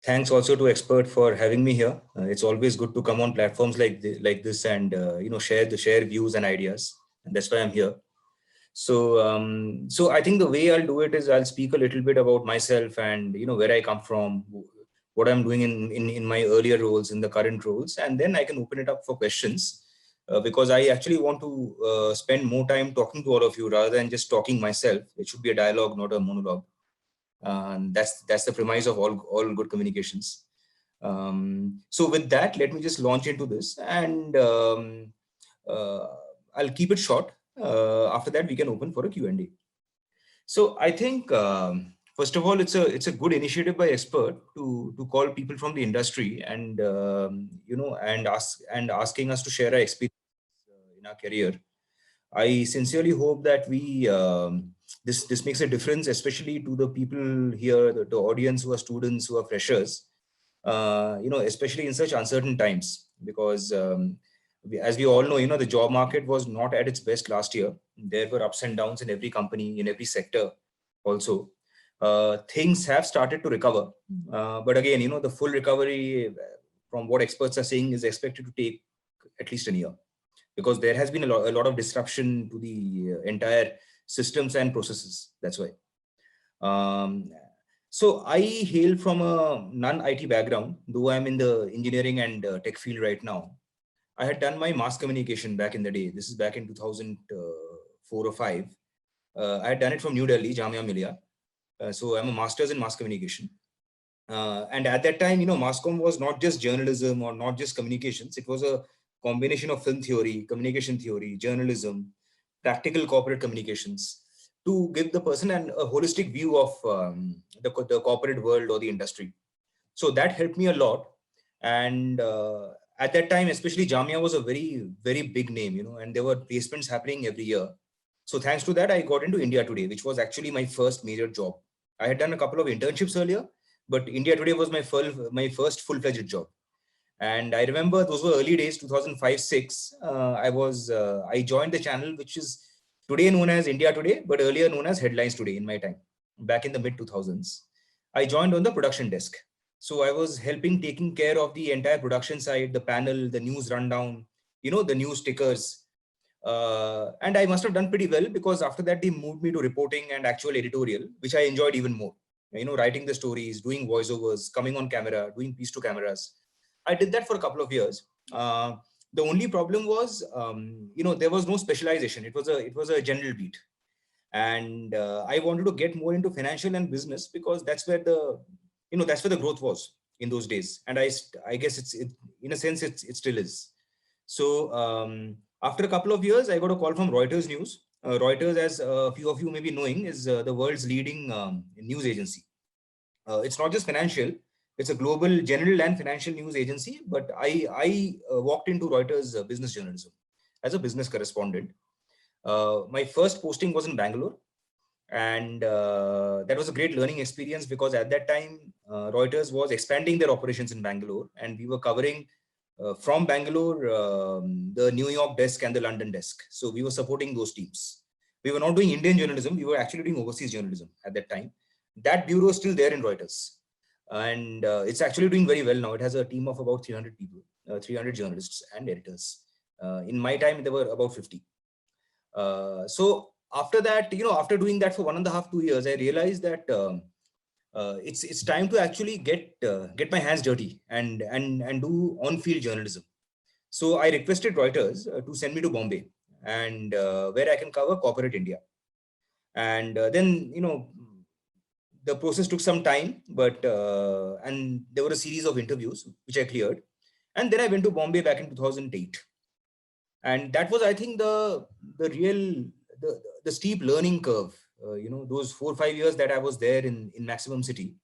Thanks also to Expert for having me here. It's always good to come on platforms like this and share views and ideas. And that's why I'm here. So I think the way I'll do it is I'll speak a little bit about myself and where I come from, what I'm doing in my earlier roles, in the current roles, and then I can open it up for questions because I actually want to spend more time talking to all of you rather than just talking myself. It should be a dialogue, not a monologue. And that's the premise of all good communications. So with that, let me just launch into this, and uh, I'll keep it short. After that, we can open for a Q&A. So I think first of all, it's a good initiative by Expert to call people from the industry and asking us to share our experience in our career. I sincerely hope that we this makes a difference, especially to the people here, the audience who are students, who are freshers. Especially in such uncertain times, because as we all know, the job market was not at its best last year. There were ups and downs in every company, in every sector. Also, things have started to recover, but again, the full recovery, from what experts are saying, is expected to take at least a year, because there has been a lot of disruption to the entire systems and processes. That's why. Um, so I hail from a non-IT background, though I'm in the engineering and tech field right now. I had done my mass communication back in the day. This is back in 2004 or 5. I had done it from New Delhi, Jamia Millia. So I'm a master's in mass communication. And at that time, mass comm was not just journalism or not just communications. It was a combination of film theory, communication theory, journalism, practical corporate communications, to give the person a holistic view of the corporate world or the industry. So that helped me a lot. And at that time, especially, Jamia was a very, very big name, and there were placements happening every year. So thanks to that, I got into India Today, which was actually my first major job. I had done a couple of internships earlier, but India Today was my first full-fledged job. And I remember those were early days, 2005-6. I joined the channel, which is today known as India Today, but earlier known as Headlines Today in my time, back in the mid 2000s. I joined on the production desk. So I was taking care of the entire production side, the panel, the news rundown, the news tickers. And I must have done pretty well, because after that, they moved me to reporting and actual editorial, which I enjoyed even more. Writing the stories, doing voiceovers, coming on camera, doing piece to cameras. I did that for a couple of years. The only problem was, there was no specialization. It was a general beat, and I wanted to get more into financial and business, because that's where the growth was in those days. And I guess in a sense it still is. So after a couple of years, I got a call from Reuters News. Reuters, as a few of you may be knowing, is the world's leading news agency. It's not just financial; it's a global general and financial news agency. But I walked into Reuters business journalism as a business correspondent. My first posting was in Bangalore, and that was a great learning experience, because at that time Reuters was expanding their operations in Bangalore, and we were covering from Bangalore the New York desk and the London desk. So we were supporting those teams. We were not doing Indian journalism; we were actually doing overseas journalism at that time. That bureau is still there in Reuters, and it's actually doing very well now. It has a team of about 300 people, 300 journalists and editors. In my time, there were about 50. So after that, after doing that for 1.5, 2 years, I realized that it's time to actually get my hands dirty and do on-field journalism. So I requested Reuters to send me to Bombay, and where I can cover corporate India. And then the process took some time, but and there were a series of interviews which I cleared, and then I went to Bombay back in 2008. And that was, I think, the real the steep learning curve. Those 4 or 5 years that I was there in Maximum City.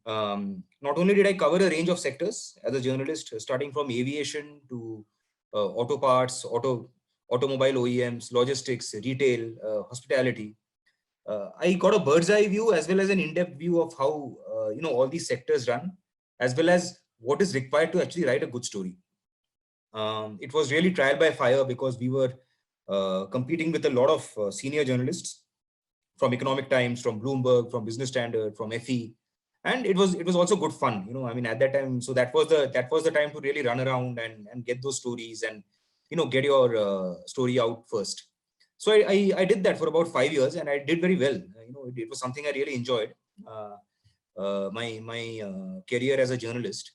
Not only did I cover a range of sectors as a journalist, starting from aviation to auto parts, automobile OEMs, logistics, retail, hospitality. I got a bird's eye view as well as an in-depth view of how all these sectors run, as well as what is required to actually write a good story. It was really trial by fire, because we were competing with a lot of senior journalists from Economic Times, from Bloomberg, from Business Standard, from FE. And it was also good fun, you know. I mean, at that time, so that was the time to really run around and get those stories, and you know, get your story out first. So I did that for about 5 years, and I did very well. You know, it was something I really enjoyed. Uh, my career as a journalist.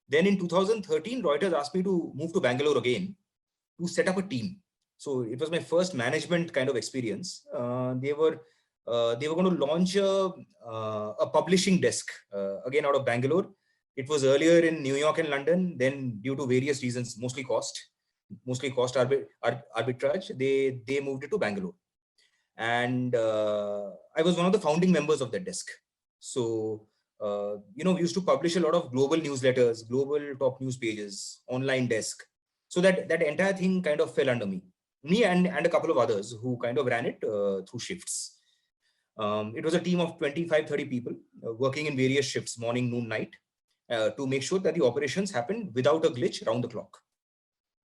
Then in 2013, Reuters asked me to move to Bangalore again to set up a team. So it was my first management kind of experience. They were going to launch a publishing desk again out of Bangalore. It was earlier in New York and London. Then, due to various reasons, mostly cost arbitrage, they moved it to Bangalore. And I was one of the founding members of that desk. So you know, we used to publish a lot of global newsletters, global top news pages, online desk. So that entire thing kind of fell under me and a couple of others who kind of ran it through shifts. It was a team of 25, 30 people working in various shifts, morning, noon, night, to make sure that the operations happened without a glitch round the clock.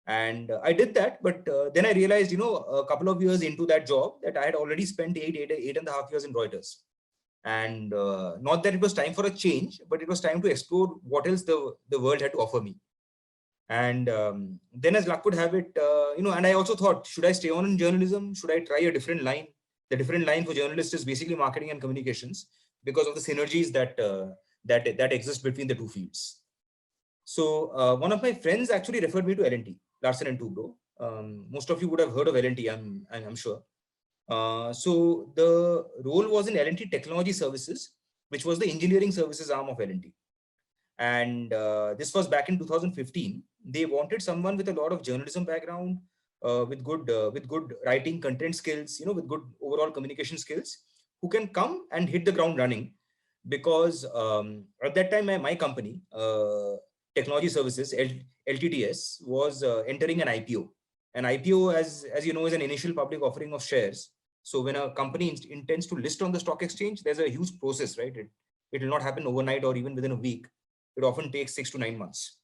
And I did that, but then I realized, you know, a couple of years into that job, that I had already spent eight and a half years in Reuters. And not that it was time for a change, but it was time to explore what else the world had to offer me. And then, as luck would have it, you know, and I also thought, should I stay on in journalism? Should I try a different line? The different line for journalists is basically marketing and communications, because of the synergies that exist between the two fields. So one of my friends actually referred me to L&T, Larsen and Toubro. Most of you would have heard of L&T, I'm sure. So the role was in L&T Technology Services, which was the engineering services arm of L&T. And this was back in 2015. They wanted someone with a lot of journalism background, with good writing content skills, you know, with good overall communication skills, who can come and hit the ground running. Because at that time, my company, Technology Services, LTTS, was entering an IPO. An IPO, as you know, is an initial public offering of shares. So when a company intends to list on the stock exchange, there's a huge process, right? It will not happen overnight or even within a week. It often takes 6 to 9 months.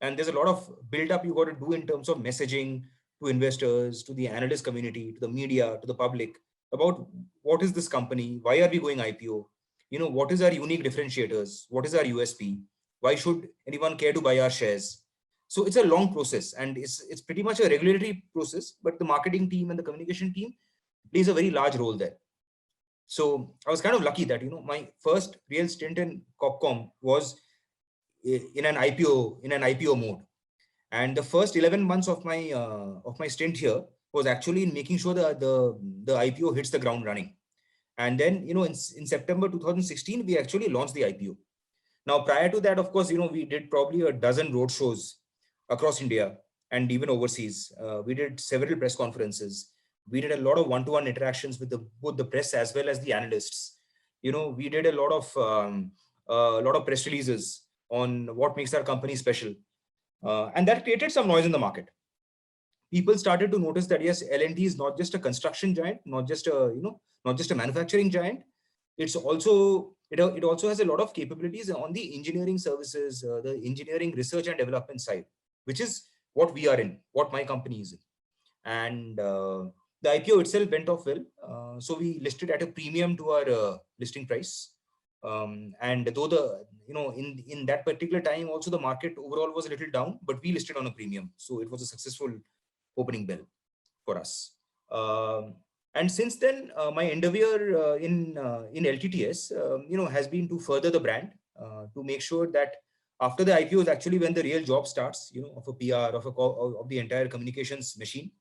And there's a lot of build up you got to do in terms of messaging to investors, to the analyst community, to the media, to the public, about what is this company, why are we going IPO, you know, what is our unique differentiators, what is our USP, why should anyone care to buy our shares. So it's a long process, and it's pretty much a regulatory process, but the marketing team and the communication team plays a very large role there. So I was kind of lucky that, you know, my first real stint in Copcom was in an IPO mode. And the first 11 months of my stint here was actually in making sure that the IPO hits the ground running. And then, you know, in September 2016, we actually launched the IPO. Now, prior to that, of course, you know, we did probably a dozen roadshows across India and even overseas. We did several press conferences. We did a lot of one-to-one interactions with both the press as well as the analysts. You know, we did a lot of press releases on what makes our company special. And that created some noise in the market. People started to notice that, yes, L&T is not just a construction giant, not just a manufacturing giant. It also has a lot of capabilities on the engineering services, the engineering research and development side, which is what we are in, what my company is in. And the IPO itself went off well. So we listed at a premium to our listing price. And though in that particular time also the market overall was a little down, but we listed on a premium. So it was a successful opening bell for us. And since then, my endeavor in LTTS, has been to further the brand, to make sure that after the IPO is actually when the real job starts, of a PR, of the entire communications machine.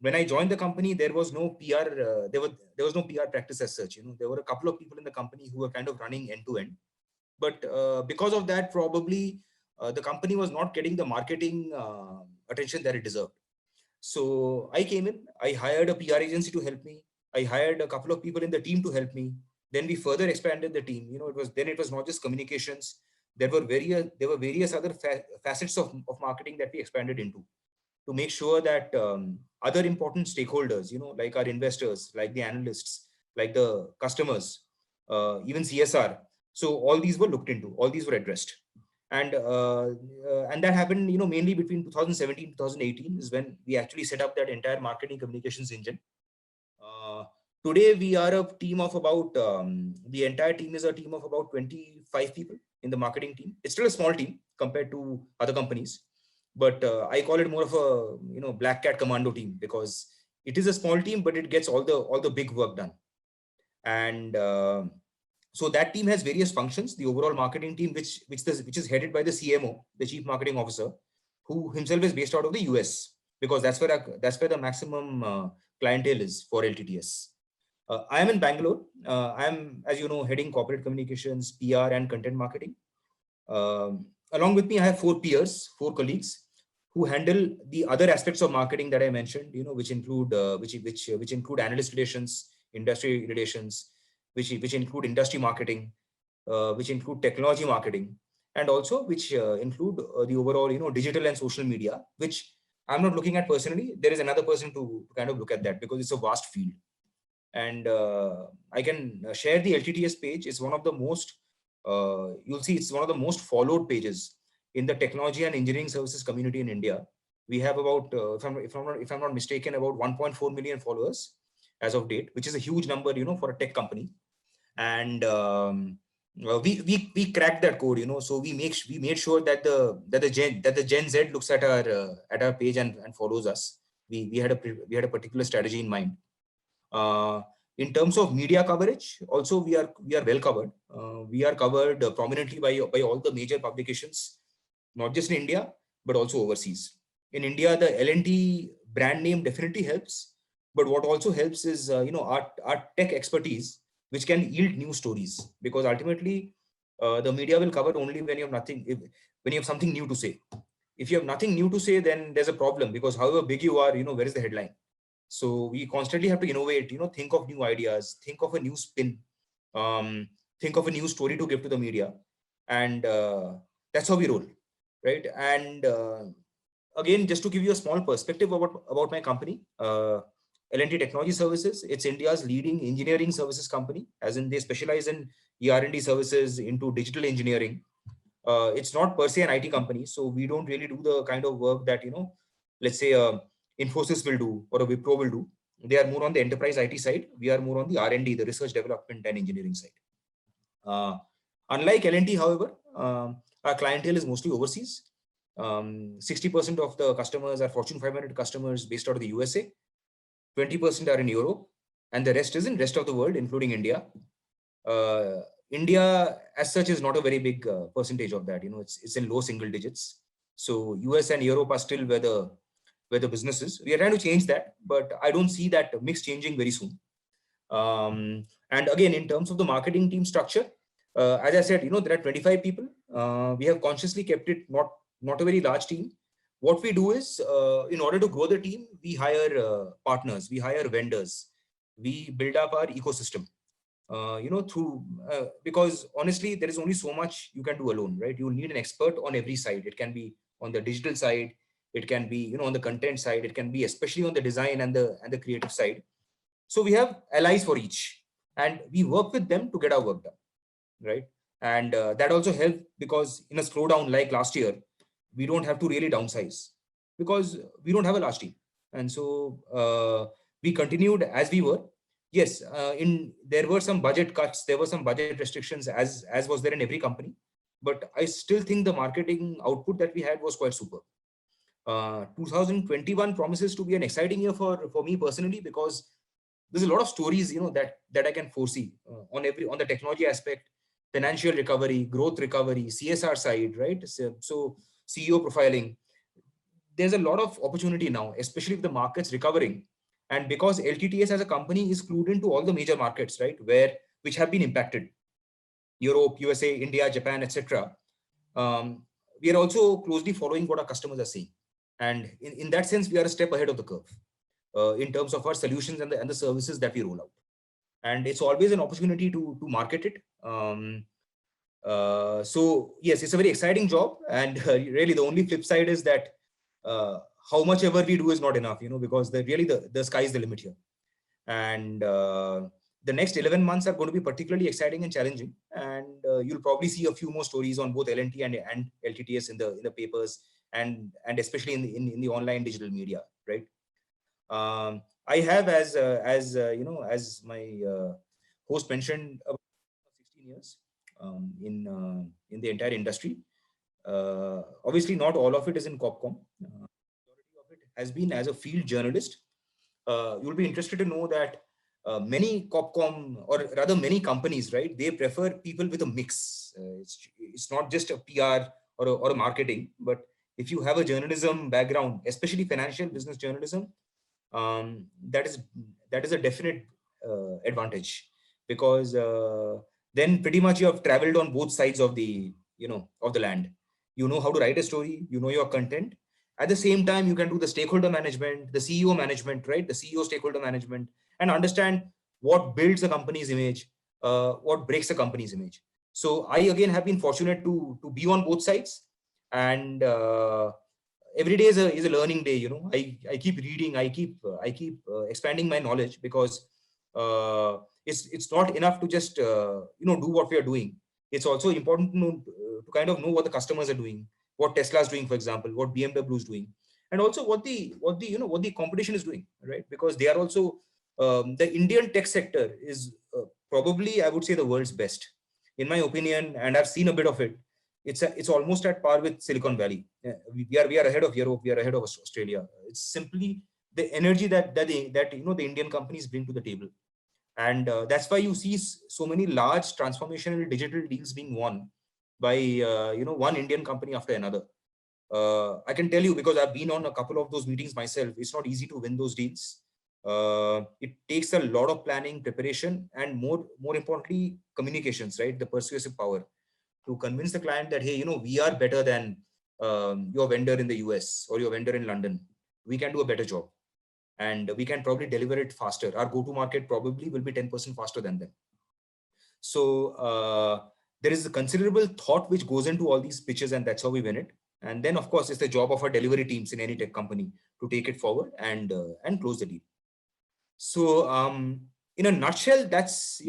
When I joined the company, there was no PR. There was no PR practice as such. There were a couple of people in the company who were kind of running end to end, but because of that, probably the company was not getting the marketing attention that it deserved. So I came in. I hired a PR agency to help me. I hired a couple of people in the team to help me. Then we further expanded the team. It was not just communications. There were various other facets of marketing that we expanded into, to make sure that other important stakeholders, like our investors, like the analysts, like the customers, even CSR. So all these were looked into, all these were addressed. And that happened, mainly between 2017, 2018 is when we actually set up that entire marketing communications engine. Today, we are a team of about, the entire team is a team of about 25 people in the marketing team. It's still a small team compared to other companies, but I call it more of a, black cat commando team, because it is a small team, but it gets all the big work done. And so that team has various functions. The overall marketing team, which is headed by the CMO, the Chief Marketing Officer, who himself is based out of the US, because that's where the maximum clientele is for LTTS. I am in Bangalore. I am, as you know, heading corporate communications, PR, and content marketing. Along with me, I have 4 peers, 4 colleagues, who handle the other aspects of marketing that I mentioned. Which include which include analyst relations, industry relations, which include industry marketing, which include technology marketing, and also which include the overall digital and social media, which I'm not looking at personally. There is another person to kind of look at that, because it's a vast field. And I can share the LTTS page. It's one of the most, you'll see, it's one of the most followed pages in the technology and engineering services community in India. We have about, if I'm not mistaken, about 1.4 million followers as of date, which is a huge number, for a tech company. And we cracked that code, so we made sure that the Gen Z looks at our page and follows us. We had a particular strategy in mind. In terms of media coverage, also we are well covered. We are covered prominently by all the major publications, not just in India but also overseas. In India, the L&T brand name definitely helps, but what also helps is our tech expertise, which can yield new stories, because ultimately the media will cover only when you have something new to say. If you have nothing new to say, then there's a problem, because however big you are, where is the headline? So we constantly have to innovate, think of new ideas, think of a new spin, think of a new story to give to the media. And that's how we roll, right? And again, just to give you a small perspective about my company, L&T Technology Services, it's India's leading engineering services company, as in they specialize in ER&D services into digital engineering. It's not per se an IT company, so we don't really do the kind of work that, let's say, Infosys will do or a Wipro will do. They are more on the enterprise IT side. We are more on the R&D, the research, development, and engineering side. Unlike L&T, however, our clientele is mostly overseas. 60% of the customers are Fortune 500 customers based out of the USA. 20% are in Europe, and the rest is in rest of the world, including India. India, as such, is not a very big percentage of that. It's in low single digits. So US and Europe are still where the business is. We are trying to change that, but I don't see that mix changing very soon. And again, in terms of the marketing team structure, as I said, there are 25 people. We have consciously kept it not a very large team. What we do is, in order to grow the team, we hire partners, we hire vendors, we build up our ecosystem. Because honestly, there is only so much you can do alone, right? You need an expert on every side. It can be on the digital side, it can be on the content side, it can be especially on the design and the creative side. So we have allies for each, and we work with them to get our work done, right? And that also helped, because in a slowdown like last year, we don't have to really downsize, because we don't have a large team. And so we continued as we were. Yes, there were some budget cuts, there were some budget restrictions, as was there in every company. But I still think the marketing output that we had was quite super. 2021 promises to be an exciting year for me personally, because there's a lot of stories that I can foresee on the technology aspect, financial recovery, growth recovery, CSR side, right? So CEO profiling. There's a lot of opportunity now, especially if the market's recovering. And because LTTS as a company is clued into all the major markets, right, which have been impacted, Europe, USA, India, Japan, etc. We are also closely following what our customers are saying. And in that sense, we are a step ahead of the curve in terms of our solutions and the services that we roll out. And it's always an opportunity to market it. So yes, it's a very exciting job. And really the only flip side is that how much ever we do is not enough, because the sky is the limit here. And the next 11 months are going to be particularly exciting and challenging. And you'll probably see a few more stories on both L&T and LTTS in the papers, and especially in the online digital media, right? I have, as my host mentioned, about 16 years in the entire industry. Obviously, not all of it is in Copcom. Majority of it has been as a field journalist. You'll be interested to know that many Copcom, or rather many companies, right, they prefer people with a mix. It's not just a PR or a marketing, but if you have a journalism background, especially financial business journalism, um, that is that is a definite advantage, because then pretty much you have traveled on both sides of the of the land. You know how to write a story, you know your content. At the same time, you can do the stakeholder management, the CEO management, right? The CEO stakeholder management, and understand what builds a company's image, what breaks a company's image. So I again have been fortunate to be on both sides, and every day is a learning day. I keep reading, I keep expanding my knowledge, because it's not enough to just do what we are doing. It's also important to know, to kind of know what the customers are doing, what Tesla is doing, for example, what BMW is doing, and also what the competition is doing, right? Because they are also the Indian tech sector is probably, I would say, the world's best, in my opinion, and I've seen a bit of it. It's almost at par with Silicon Valley. We are ahead of Europe. We are ahead of Australia. It's simply the energy that the Indian companies bring to the table, and that's why you see so many large transformational digital deals being won by one Indian company after another. I can tell you, because I've been on a couple of those meetings myself. It's not easy to win those deals. It takes a lot of planning, preparation, and more importantly, communications, right? The persuasive power to convince the client that, hey, we are better than your vendor in the US or your vendor in London. We can do a better job, and we can probably deliver it faster. Our go to market probably will be 10% faster than them. So there is a considerable thought which goes into all these pitches, and that's how we win it. And then, of course, it's the job of our delivery teams in any tech company to take it forward and close the deal. So in a nutshell, that's,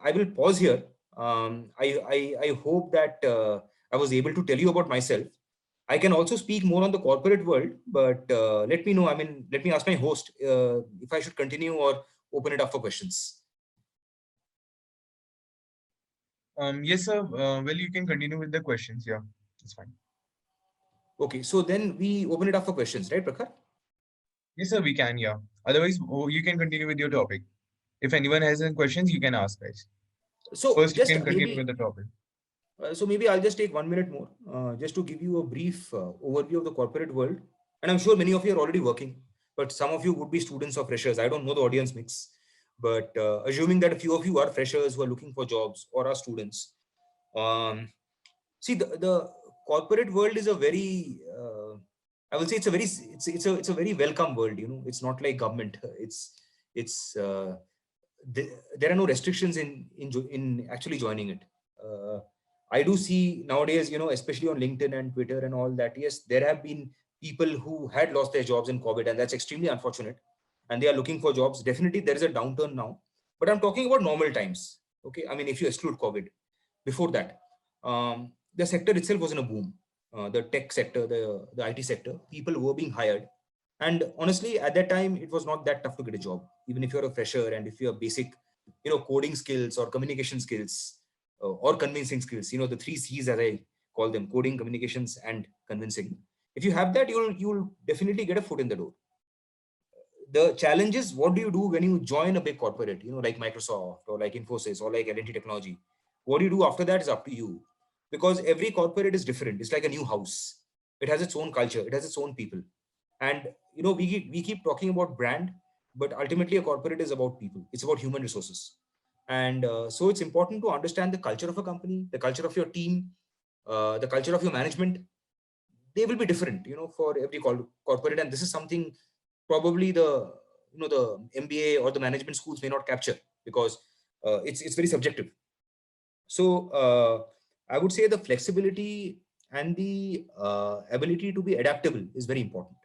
I will pause here. I hope that I was able to tell you about myself. I can also speak more on the corporate world, but let me know. I mean, let me ask my host if I should continue or open it up for questions. Yes, sir. Well, you can continue with the questions. Yeah, that's fine. Okay, so then we open it up for questions, right, Prakhar? Yes, sir, we can. Yeah. Otherwise, you can continue with your topic. If anyone has any questions, you can ask, guys. So First, you just can continue with maybe, the topic. maybe I'll just take 1 minute more, just to give you a brief overview of the corporate world. And I'm sure many of you are already working, but some of you would be students or freshers. I don't know the audience mix, but assuming that a few of you are freshers who are looking for jobs or are students, see, the corporate world is a very, I will say, it's a very welcome world. It's not like government. It's there are no restrictions in actually joining it. Uh, I do see nowadays, especially on LinkedIn and Twitter and all that. Yes, there have been people who had lost their jobs in COVID, and that's extremely unfortunate. And they are looking for jobs. Definitely, there is a downturn now. But I'm talking about normal times. Okay, I mean, if you exclude COVID, before that, the sector itself was in a boom. The tech sector, the IT sector, people were being hired, and honestly, at that time, it was not that tough to get a job, even if you're a fresher and if you have basic, coding skills or communication skills, or convincing skills. The three C's, as I call them: coding, communications, and convincing. If you have that, you'll definitely get a foot in the door. The challenge is, what do you do when you join a big corporate, like Microsoft or like Infosys or like L&T Technology? What do you do after that is up to you, because every corporate is different. It's like a new house. It has its own culture. It has its own people. And we keep talking about brand, but ultimately a corporate is about people. It's about human resources. And so it's important to understand the culture of a company, the culture of your team, the culture of your management. They will be different, for every corporate. And this is something probably the MBA or the management schools may not capture, because it's very subjective. So I would say the flexibility and the ability to be adaptable is very important.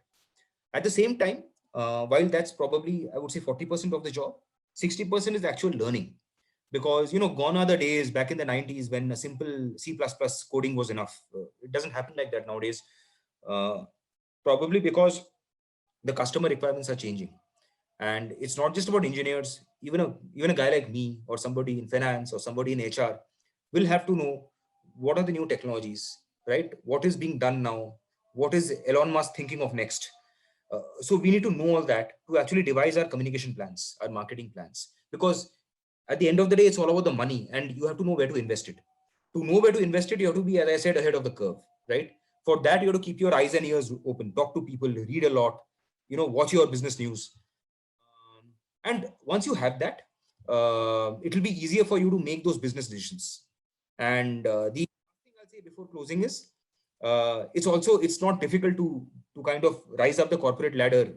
At the same time, while that's probably, I would say, 40% of the job, 60% is actual learning. Because, gone are the days back in the 90s when a simple C++ coding was enough. It doesn't happen like that nowadays. Uh, Probably because the customer requirements are changing. And it's not just about engineers. Even a guy like me, or somebody in finance, or somebody in HR, will have to know what are the new technologies, right? What is being done now? What is Elon Musk thinking of next? So we need to know all that to actually devise our communication plans, our marketing plans, because at the end of the day, it's all about the money, and you have to know where to invest it. To know where to invest it, you have to be, as I said, ahead of the curve, right? For that, you have to keep your eyes and ears open, talk to people, read a lot, watch your business news. And once you have that, it will be easier for you to make those business decisions. And the thing I'll say before closing is, it's not difficult to kind of rise up the corporate ladder.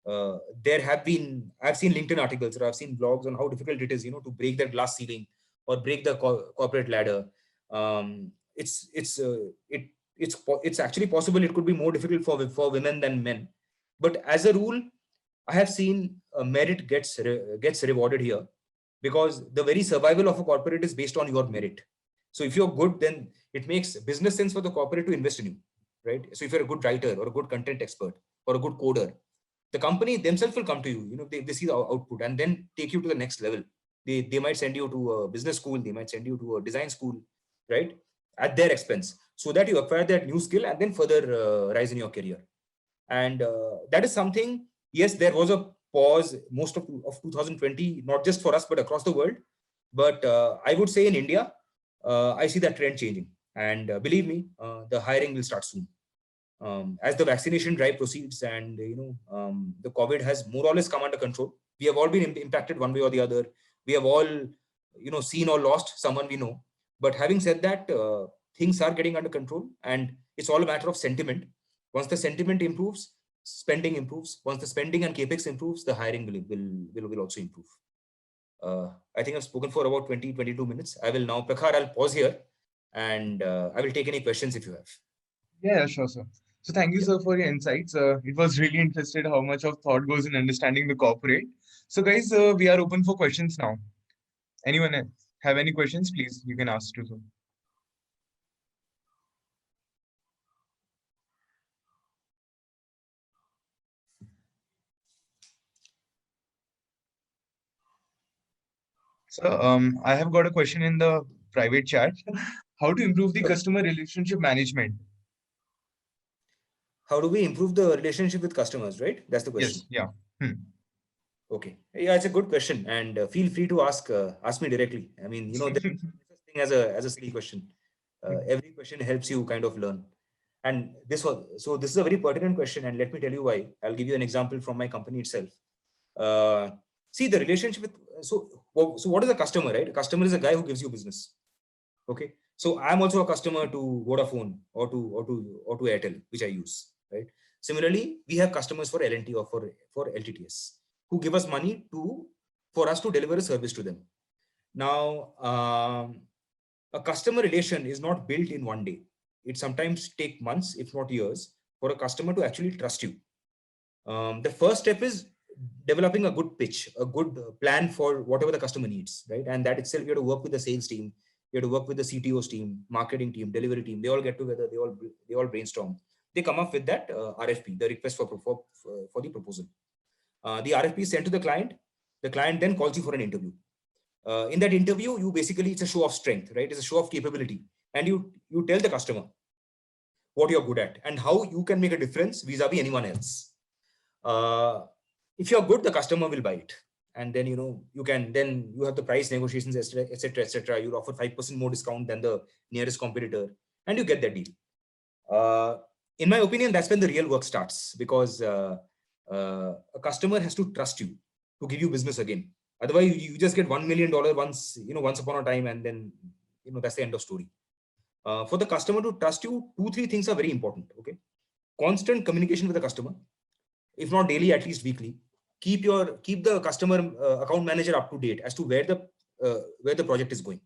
I've seen LinkedIn articles, or I've seen blogs on how difficult it is, to break that glass ceiling or break the corporate ladder. It's actually possible. It could be more difficult for women than men, but as a rule, I have seen merit gets rewarded here, because the very survival of a corporate is based on your merit. So if you're good, then it makes business sense for the corporate to invest in you, right? So if you're a good writer, or a good content expert, or a good coder, the company themselves will come to you. They see the output and then take you to the next level. They might send you to a business school, they might send you to a design school, right? At their expense, so that you acquire that new skill and then further rise in your career. And that is something. Yes, there was a pause most of 2020, not just for us but across the world. But I would say in India, I see that trend changing. And believe me, the hiring will start soon, as the vaccination drive proceeds, and the COVID has more or less come under control. We have all been impacted one way or the other. We have all seen or lost someone we know. But having said that, things are getting under control, and it's all a matter of sentiment. Once the sentiment improves, spending improves. Once the spending and capex improves, the hiring will also improve. I think I've spoken for about 22 minutes. I will now, Prakhar, I'll pause here, and I will take any questions if you have. Yeah, sure, sir. So thank you, Yeah. sir, for your insights. It was really interested how much of thought goes in understanding the corporate. So guys, we are open for questions now. Anyone have any questions? Please, you can ask too, sir. So I have got a question in the private chat. How to improve the customer relationship management? How do we improve the relationship with customers, right? That's the question. Yes, yeah. Hmm. Okay. Yeah, it's a good question, and feel free to ask me directly. I mean, there's no such thing as a silly question. Every question helps you kind of learn. And this is a very pertinent question, and let me tell you why. I'll give you an example from my company itself. See, the relationship with so what is a customer, right? A customer is a guy who gives you business. Okay. So I'm also a customer to Vodafone, or to Airtel, which I use, right? Similarly, we have customers for L&T or for LTTS, who give us money for us to deliver a service to them. Now, a customer relation is not built in one day. It sometimes takes months, if not years, for a customer to actually trust you. The first step is developing a good pitch, a good plan for whatever the customer needs, right? And that itself, you have to work with the sales team, you have to work with the CTO's team, marketing team, delivery team. They all get together, they all brainstorm. They come up with that RFP, the request for the proposal. The RFP is sent to the client. The client then calls you for an interview. In that interview, it's a show of strength, right? It's a show of capability, and you tell the customer what you're good at and how you can make a difference vis-a-vis anyone else. If you're good, the customer will buy it, and then you have the price negotiations, etc., etc. You offer 5% more discount than the nearest competitor, and you get that deal. In my opinion, that's when the real work starts, because a customer has to trust you to give you business again. Otherwise, you just get $1 million once upon a time, and then that's the end of story. For the customer to trust you, 2-3 things are very important. Okay, constant communication with the customer, if not daily, at least weekly. Keep the customer account manager up to date as to where the project is going.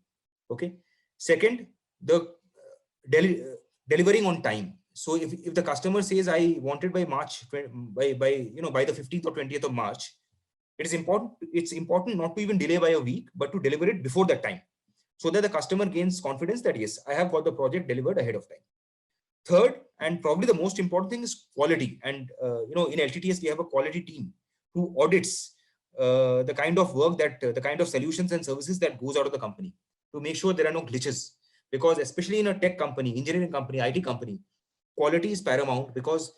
Okay. Second, the delivering on time. So if the customer says, I want it by March, by the 15th or 20th of March, it's important not to even delay by a week, but to deliver it before that time, so that the customer gains confidence that yes, I have got the project delivered ahead of time. Third, and probably the most important thing, is quality. And in LTTS, we have a quality team who audits the kind of work that the kind of solutions and services that goes out of the company, to make sure there are no glitches. Because especially in a tech company, engineering company, IT company, quality is paramount, because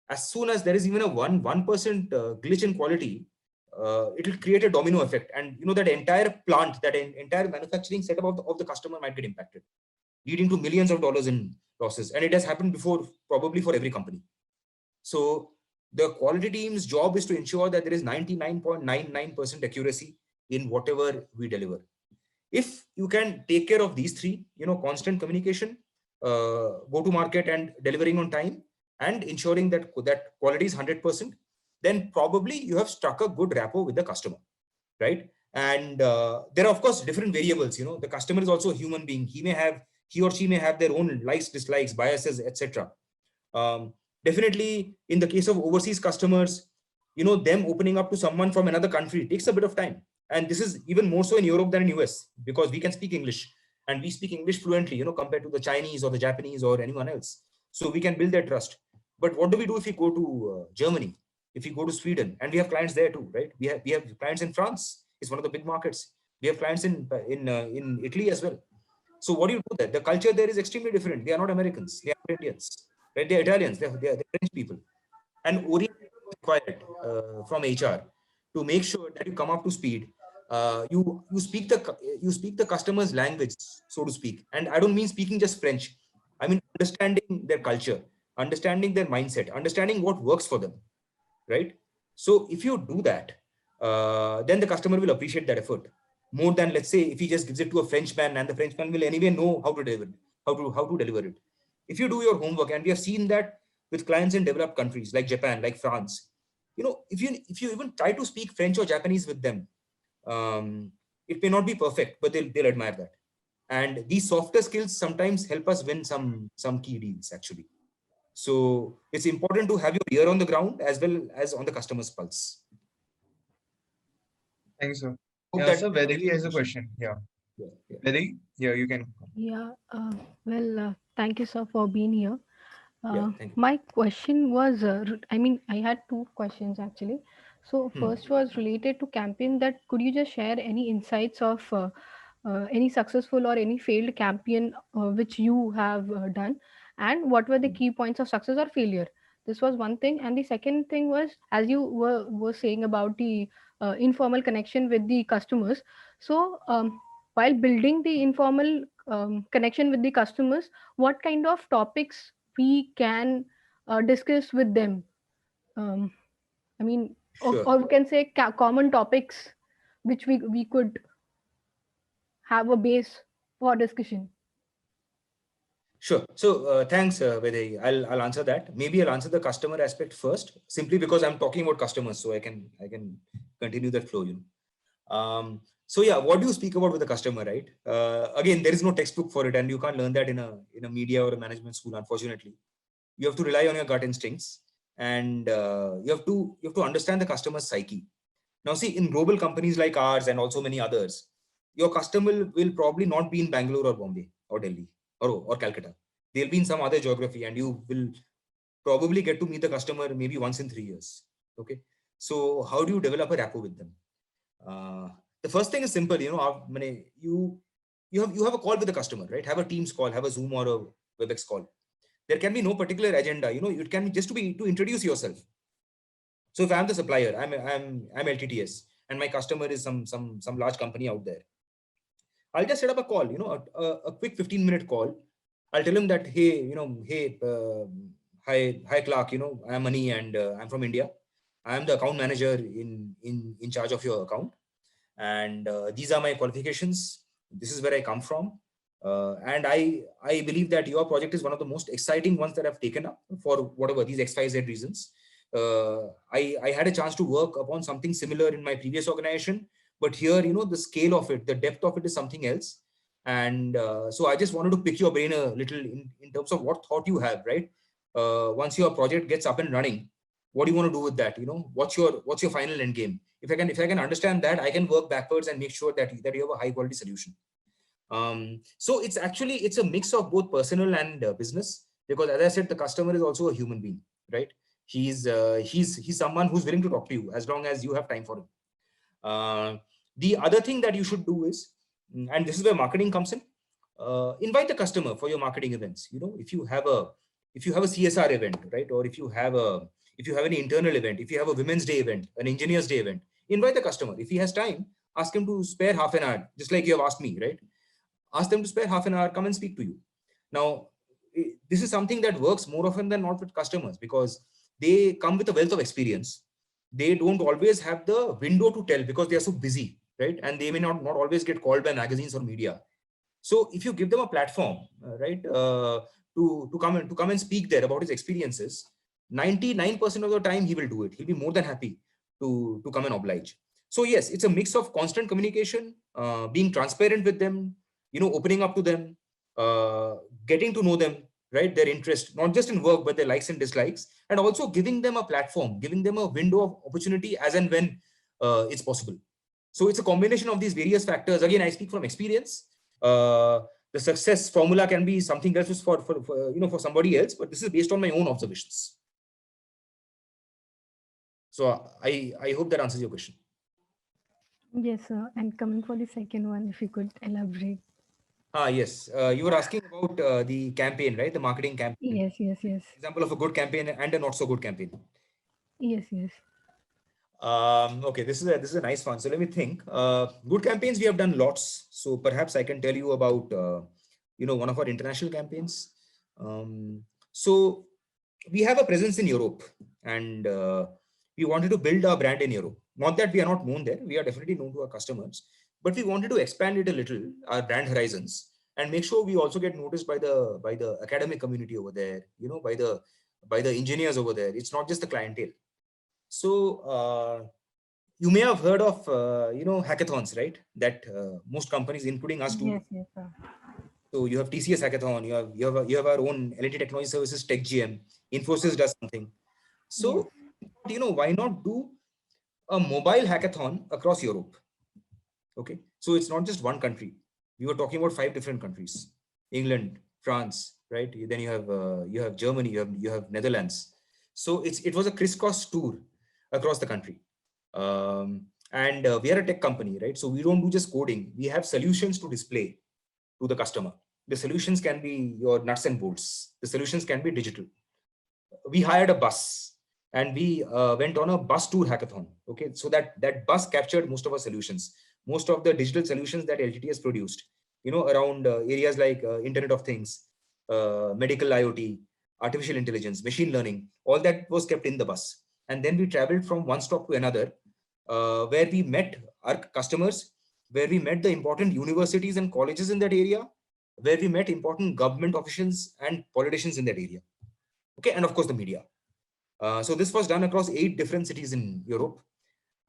as soon as there is even a 1% glitch in quality, it will create a domino effect, and that entire plant, that entire manufacturing setup of the customer might get impacted, leading to millions of dollars in losses. And it has happened before, probably for every company. So the quality team's job is to ensure that there is 99.99% accuracy in whatever we deliver. If you can take care of these three, constant communication, go to market and delivering on time, and ensuring that quality is 100%, then probably you have struck a good rapport with the customer, right? And there are of course different variables. The customer is also a human being. He or she may have their own likes, dislikes, biases, etc. Definitely in the case of overseas customers, them opening up to someone from another country takes a bit of time. And this is even more so in Europe than in US, because we can speak English, and we speak English fluently, compared to the Chinese or the Japanese or anyone else. So we can build their trust. But what do we do if we go to Germany, if we go to Sweden, and we have clients there too, right? We have clients in France. It's one of the big markets. We have clients in Italy as well. So what do you do there? The culture there is extremely different. They are not Americans. They are Indians, right? They're Italians. They're French people. And orientation is required from HR to make sure that you come up to speed. You speak the customer's language, so to speak. And I don't mean speaking just French. I mean understanding their culture, understanding their mindset, understanding what works for them, right? So if you do that, then the customer will appreciate that effort more than, let's say, if he just gives it to a Frenchman, and the Frenchman will anyway know how to deliver it, how to deliver it. If you do your homework, and we have seen that with clients in developed countries like Japan, like France, if you even try to speak French or Japanese with them, it may not be perfect, but they'll admire that. And these softer skills sometimes help us win some key deals, actually. So it's important to have your ear on the ground as well as on the customer's pulse. Thanks, sir. Hope Yeah, that sir, Vedali has a question. Yeah. Yeah. Vedali, yeah, you can. Yeah, thank you, sir, for being here. Yeah, thank you. My question was, I mean, I had two questions actually. So first was related to campaign. That could you just share any insights of any successful or any failed campaign which you have done, and what were the key points of success or failure? This was one thing, and the second thing was, as you were saying about the informal connection with the customers. So while building the informal connection with the customers, what kind of topics we can discuss with them? um, I mean, Sure. or we can say common topics which we could have a base for discussion. Sure. So thanks, Vedai. I'll answer that. Maybe I'll answer the customer aspect first, simply because I'm talking about customers, so I can continue that flow. So yeah, what do you speak about with the customer, right? Again, there is no textbook for it, and you can't learn that in a media or a management school, unfortunately. You have to rely on your gut instincts, and you have to understand the customer's psyche. Now, see, in global companies like ours and also many others, your customer will probably not be in Bangalore or Bombay or Delhi or Calcutta. They'll be in some other geography, and you will probably get to meet the customer maybe once in 3 years. Okay. So how do you develop a rapport with them? The first thing is simple. You have a call with the customer, right? Have a Teams call, have a Zoom or a WebEx call. There can be no particular agenda. It can just to introduce yourself. So if I'm the supplier, I'm LTTS, and my customer is some large company out there, I'll just set up a call, a quick 15-minute call. I'll tell him that, hey, hi Clark, I'm Mani, and I'm from India. I'm the account manager in charge of your account, and these are my qualifications. This is where I come from, and I believe that your project is one of the most exciting ones that I've taken up for whatever these XYZ reasons. I had a chance to work upon something similar in my previous organization, but here, the scale of it, the depth of it is something else. And so I just wanted to pick your brain a little in terms of what thought you have, right? Once your project gets up and running, what do you want to do with that? What's your final end game? If I can understand that, I can work backwards and make sure that you have a high quality solution. So it's a mix of both personal and business, because as I said, the customer is also a human being, right? He's someone who's willing to talk to you as long as you have time for him. The other thing that you should do is, and this is where marketing comes in, invite the customer for your marketing events. If you have a CSR event, right, or if you have an internal event, if you have a Women's Day event, an Engineers Day event, invite the customer. If he has time, ask him to spare half an hour, just like you have asked me, right? Ask them to spare half an hour, come and speak to you. Now, this is something that works more often than not with customers, because they come with a wealth of experience. They don't always have the window to tell because they are so busy, right? And they may not always get called by magazines or media. So if you give them a platform, right, to come and speak there about his experiences, 99% of the time he will do it. He'll be more than happy to come and oblige. So yes, it's a mix of constant communication, being transparent with them, opening up to them, getting to know them, right, their interest, not just in work, but their likes and dislikes, and also giving them a platform, giving them a window of opportunity as and when it's possible. So it's a combination of these various factors. Again, I speak from experience. The success formula can be something else for somebody else, but this is based on my own observations. So I hope that answers your question. Yes, sir. And coming for the second one, if you could elaborate. Yes. You were asking about the campaign, right? The marketing campaign. Yes. Example of a good campaign and a not so good campaign. Yes. Okay, this is a nice one. So let me think. Good campaigns we have done lots. So perhaps I can tell you about one of our international campaigns. So we have a presence in Europe, and we wanted to build our brand in Europe. Not that we are not known there. We are definitely known to our customers, but we wanted to expand it a little, our brand horizons, and make sure we also get noticed by the academic community over there, by the engineers over there. It's not just the clientele. So you may have heard of hackathons, right? That most companies, including us, do. Yes, sir. So you have TCS hackathon. You have our own L&T Technology Services Tech GM. Infosys does something. So why not do a mobile hackathon across Europe? Okay, so it's not just one country. We were talking about 5 different countries: England, France, right? Then you have Germany, you have Netherlands. So it was a crisscross tour across the country. And we are a tech company, right? So we don't do just coding. We have solutions to display to the customer. The solutions can be your nuts and bolts. The solutions can be digital. We hired a bus and we went on a bus tour hackathon. Okay, so that bus captured most of our solutions, most of the digital solutions that LTT has produced, around areas like Internet of Things, medical IoT, artificial intelligence, machine learning. All that was kept in the bus. And then we traveled from one stop to another, where we met our customers, where we met the important universities and colleges in that area, where we met important government officials and politicians in that area. Okay, and of course the media. So this was done across 8 different cities in Europe.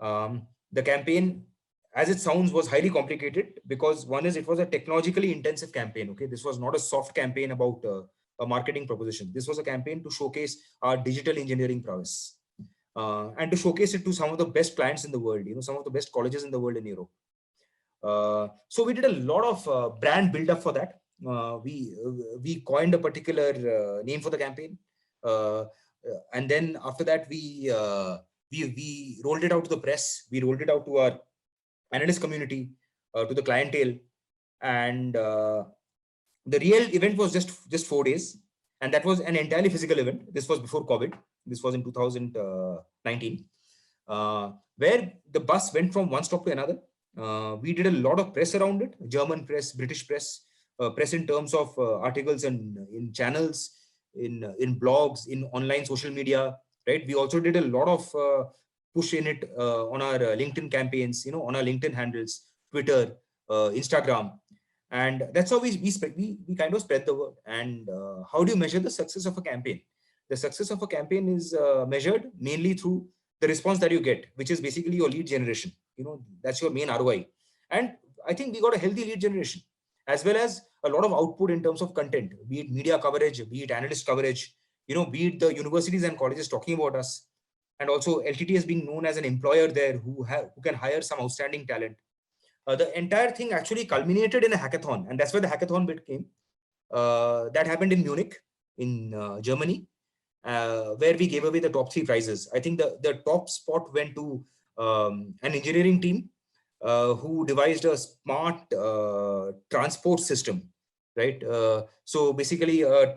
The campaign, as it sounds, was highly complicated because one is it was a technologically intensive campaign. Okay, this was not a soft campaign about a marketing proposition. This was a campaign to showcase our digital engineering prowess. And to showcase it to some of the best clients in the world, some of the best colleges in the world in Europe. So we did a lot of brand build up for that. We coined a particular name for the campaign, and then after that we rolled it out to the press. We rolled it out to our analyst community, to the clientele, and the real event was just 4 days. And that was an entirely physical event. This was before COVID. This was in 2019, where the bus went from one stop to another. We did a lot of press around it, German press, British press, press in terms of articles and in channels, in blogs, in online social media, right? We also did a lot of push in it on our LinkedIn campaigns, on our LinkedIn handles, Twitter, Instagram. And that's how we kind of spread the word. And how do you measure the success of a campaign? The success of a campaign is measured mainly through the response that you get, which is basically your lead generation. That's your main ROI. And I think we got a healthy lead generation, as well as a lot of output in terms of content, be it media coverage, be it analyst coverage, be it the universities and colleges talking about us. And also LTT is being known as an employer there who can hire some outstanding talent. The entire thing actually culminated in a hackathon, and that's where the hackathon bit came. That happened in Munich, in Germany. where we gave away the top 3 prizes. I think the top spot went to an engineering team who devised a smart transport system, right? So basically a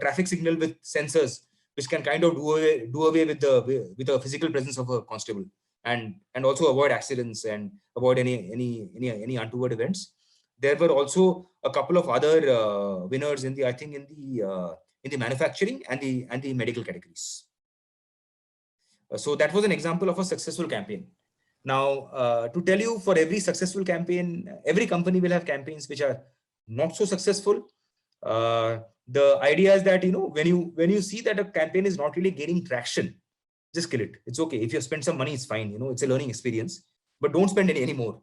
traffic signal with sensors, which can kind of do away with the physical presence of a constable, and also avoid accidents and avoid any untoward events. There were also a couple of other winners in the manufacturing and the medical categories. So that was an example of a successful campaign. Now, to tell you, for every successful campaign, every company will have campaigns which are not so successful. The idea is that, when you see that a campaign is not really gaining traction, just kill it. It's okay. If you spend some money, it's fine. It's a learning experience, but don't spend any more.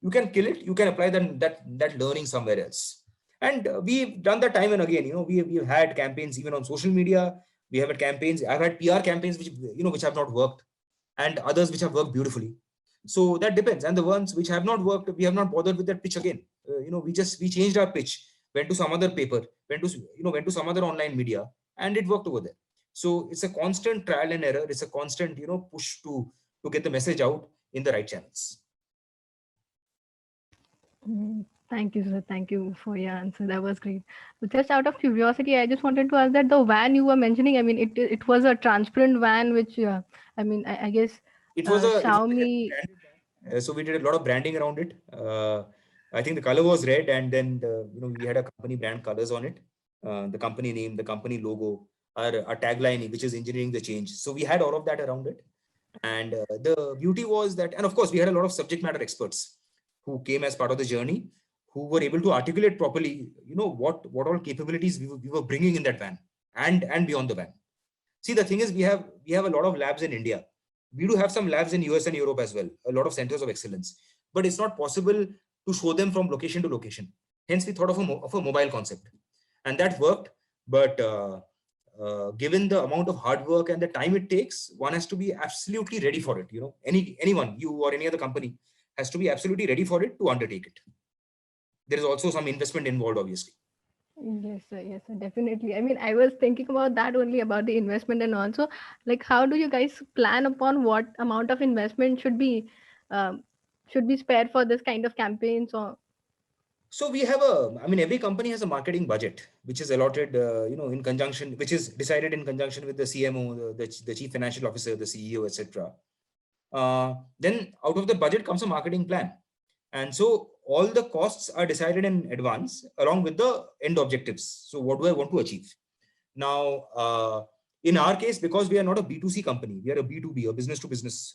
You can kill it. You can apply that learning somewhere else. And we've done that time and again. We've had campaigns even on social media. We have had campaigns. I've had PR campaigns which have not worked, and others which have worked beautifully. So that depends. And the ones which have not worked, we have not bothered with that pitch again. We changed our pitch, went to some other paper, went to some other online media, and it worked over there. So it's a constant trial and error. It's a constant push to get the message out in the right channels. Thank you, sir. Thank you for your answer. That was great. But just out of curiosity, I just wanted to ask that the van you were mentioning, I mean, it was a transparent van, which I guess it was Xiaomi. So we did a lot of branding around it. I think the color was red, and then we had a company brand colors on it, the company name, the company logo, our tagline, which is engineering the change. So we had all of that around it. And the beauty was that, and of course, we had a lot of subject matter experts who came as part of the journey, who were able to articulate properly, what all capabilities we were bringing in that van and beyond the van. See, the thing is, we have a lot of labs in India. We do have some labs in US and Europe as well, a lot of centers of excellence, but it's not possible to show them from location to location. Hence, we thought of a mobile concept, and that worked. But given the amount of hard work and the time it takes, one has to be absolutely ready for it. Anyone, you or any other company, has to be absolutely ready for it to undertake it. There is also some investment involved, obviously. Yes, sir. Yes, sir. Definitely. I mean, I was thinking about that only, about the investment, and also, like, how do you guys plan upon what amount of investment should be spared for this kind of campaigns? Or so we have every company has a marketing budget, which is allotted, in conjunction, which is decided in conjunction with the CMO, the chief financial officer, the CEO, etc. Then out of the budget comes a marketing plan. And so all the costs are decided in advance along with the end objectives. So what do I want to achieve? Now, in our case, because we are not a B2C company, we are a B2B, a business to business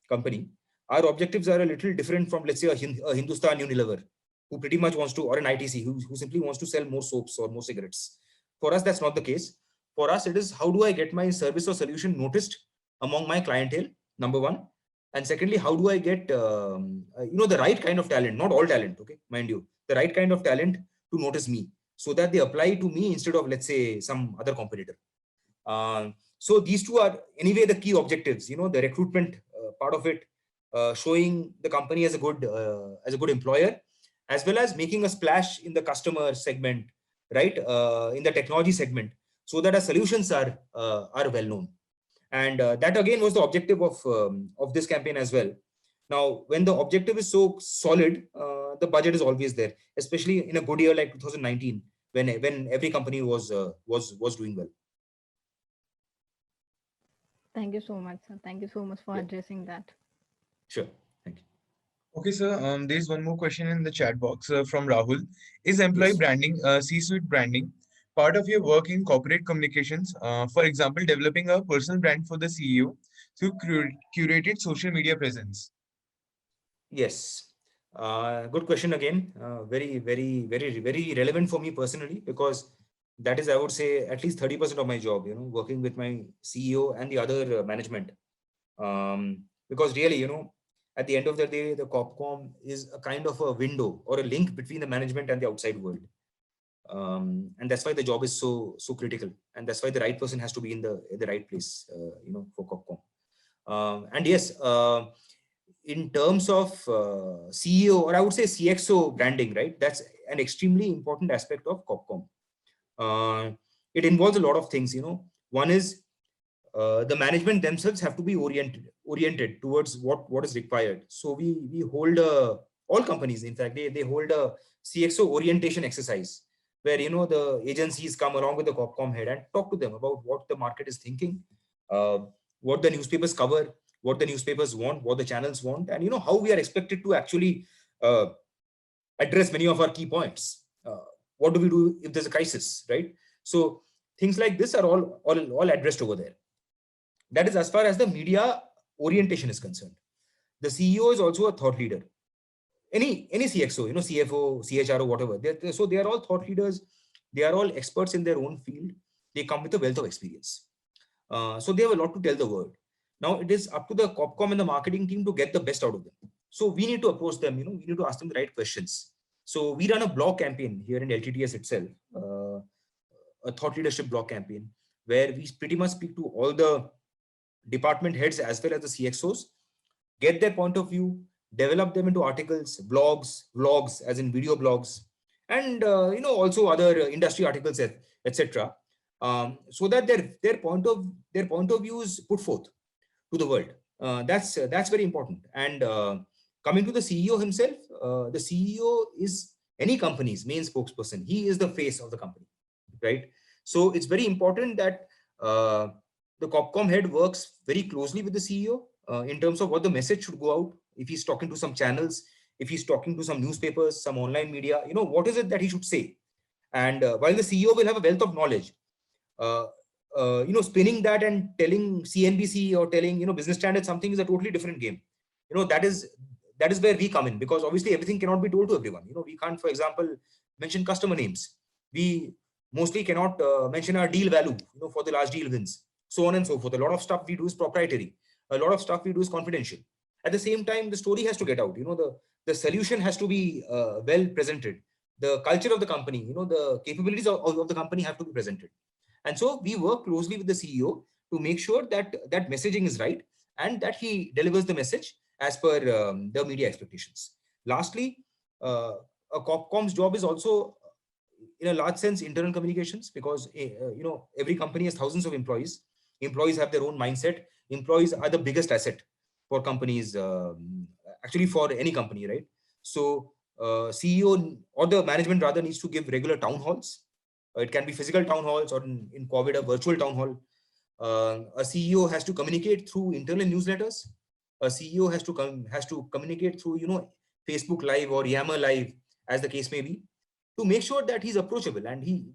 company. Our objectives are a little different from, let's say, a Hindustan Unilever, who pretty much wants to, or an ITC, who simply wants to sell more soaps or more cigarettes. For us, that's not the case. For us, it is, how do I get my service or solution noticed among my clientele, number one. And secondly, how do I get the right kind of talent, not all talent, okay, mind you, the right kind of talent to notice me, so that they apply to me instead of, let's say, some other competitor. So these two are anyway the key objectives. The recruitment part of it, showing the company as a good employer, as well as making a splash in the customer segment, right, in the technology segment, so that our solutions are well known. And that again was the objective of this campaign as well. Now, when the objective is so solid, the budget is always there, especially in a good year like 2019, when every company was doing well. thank you so much, sir. Thank you so much for addressing that. Sure. Thank you. Okay, sir. There's one more question in the chat box from Rahul. Is employee branding, C-suite branding, part of your work in corporate communications? For example, developing a personal brand for the CEO through curated social media presence. Yes. Good question again. Very, very, very, very relevant for me personally, because that is, I would say, at least 30% of my job, working with my CEO and the other management. Because really, at the end of the day, the Corpcom is a kind of a window or a link between the management and the outside world. And that's why the job is so critical. And that's why the right person has to be in the right place, for Corpcom. And yes, in terms of CEO, or I would say CXO branding, right? That's an extremely important aspect of Corpcom. it involves a lot of things. One is the management themselves have to be oriented towards what is required. So we hold all companies, in fact, they hold a CXO orientation exercise where the agencies come along with the Corpcom head and talk to them about what the market is thinking, what the newspapers cover, what the newspapers want, what the channels want, and how we are expected to actually address many of our key points. What do we do if there's a crisis, right? So things like this are all addressed over there. That is as far as the media orientation is concerned. The CEO is also a thought leader. Any CXO, CFO, CHRO, whatever. So they are all thought leaders. They are all experts in their own field. They come with a wealth of experience. So they have a lot to tell the world. Now it is up to the Corpcom and the marketing team to get the best out of them. So we need to approach them. We need to ask them the right questions. So we run a blog campaign here in LTTS itself, a thought leadership blog campaign, where we pretty much speak to all the department heads as well as the CXOs, get their point of view, develop them into articles, blogs, vlogs, as in video blogs, and also other industry articles, etc. So that their point of view is put forth to the world. That's very important. And coming to the CEO himself, the CEO is any company's main spokesperson. He is the face of the company, right? So it's very important that the Corpcom head works very closely with the CEO in terms of what the message should go out. If he's talking to some channels, if he's talking to some newspapers, some online media, what is it that he should say? And while the CEO will have a wealth of knowledge, spinning that and telling CNBC or telling Business Standard something is a totally different game. That is where we come in, because obviously everything cannot be told to everyone. We can't, for example, mention customer names. We mostly cannot mention our deal value, for the large deal wins, so on and so forth. A lot of stuff we do is proprietary. A lot of stuff we do is confidential. At the same time, the story has to get out. The solution has to be well presented. The culture of the company, the capabilities of the company have to be presented. And so we work closely with the CEO to make sure that that messaging is right and that he delivers the message as per the media expectations. Lastly, a Corpcom's job is also, in a large sense, internal communications, because every company has thousands of employees. Employees have their own mindset. Employees are the biggest asset for companies, actually for any company, right? So CEO or the management rather needs to give regular town halls. It can be physical town halls, or in COVID, a virtual town hall. A CEO has to communicate through internal newsletters. A CEO has to communicate through Facebook Live or Yammer Live, as the case may be, to make sure that he's approachable, and he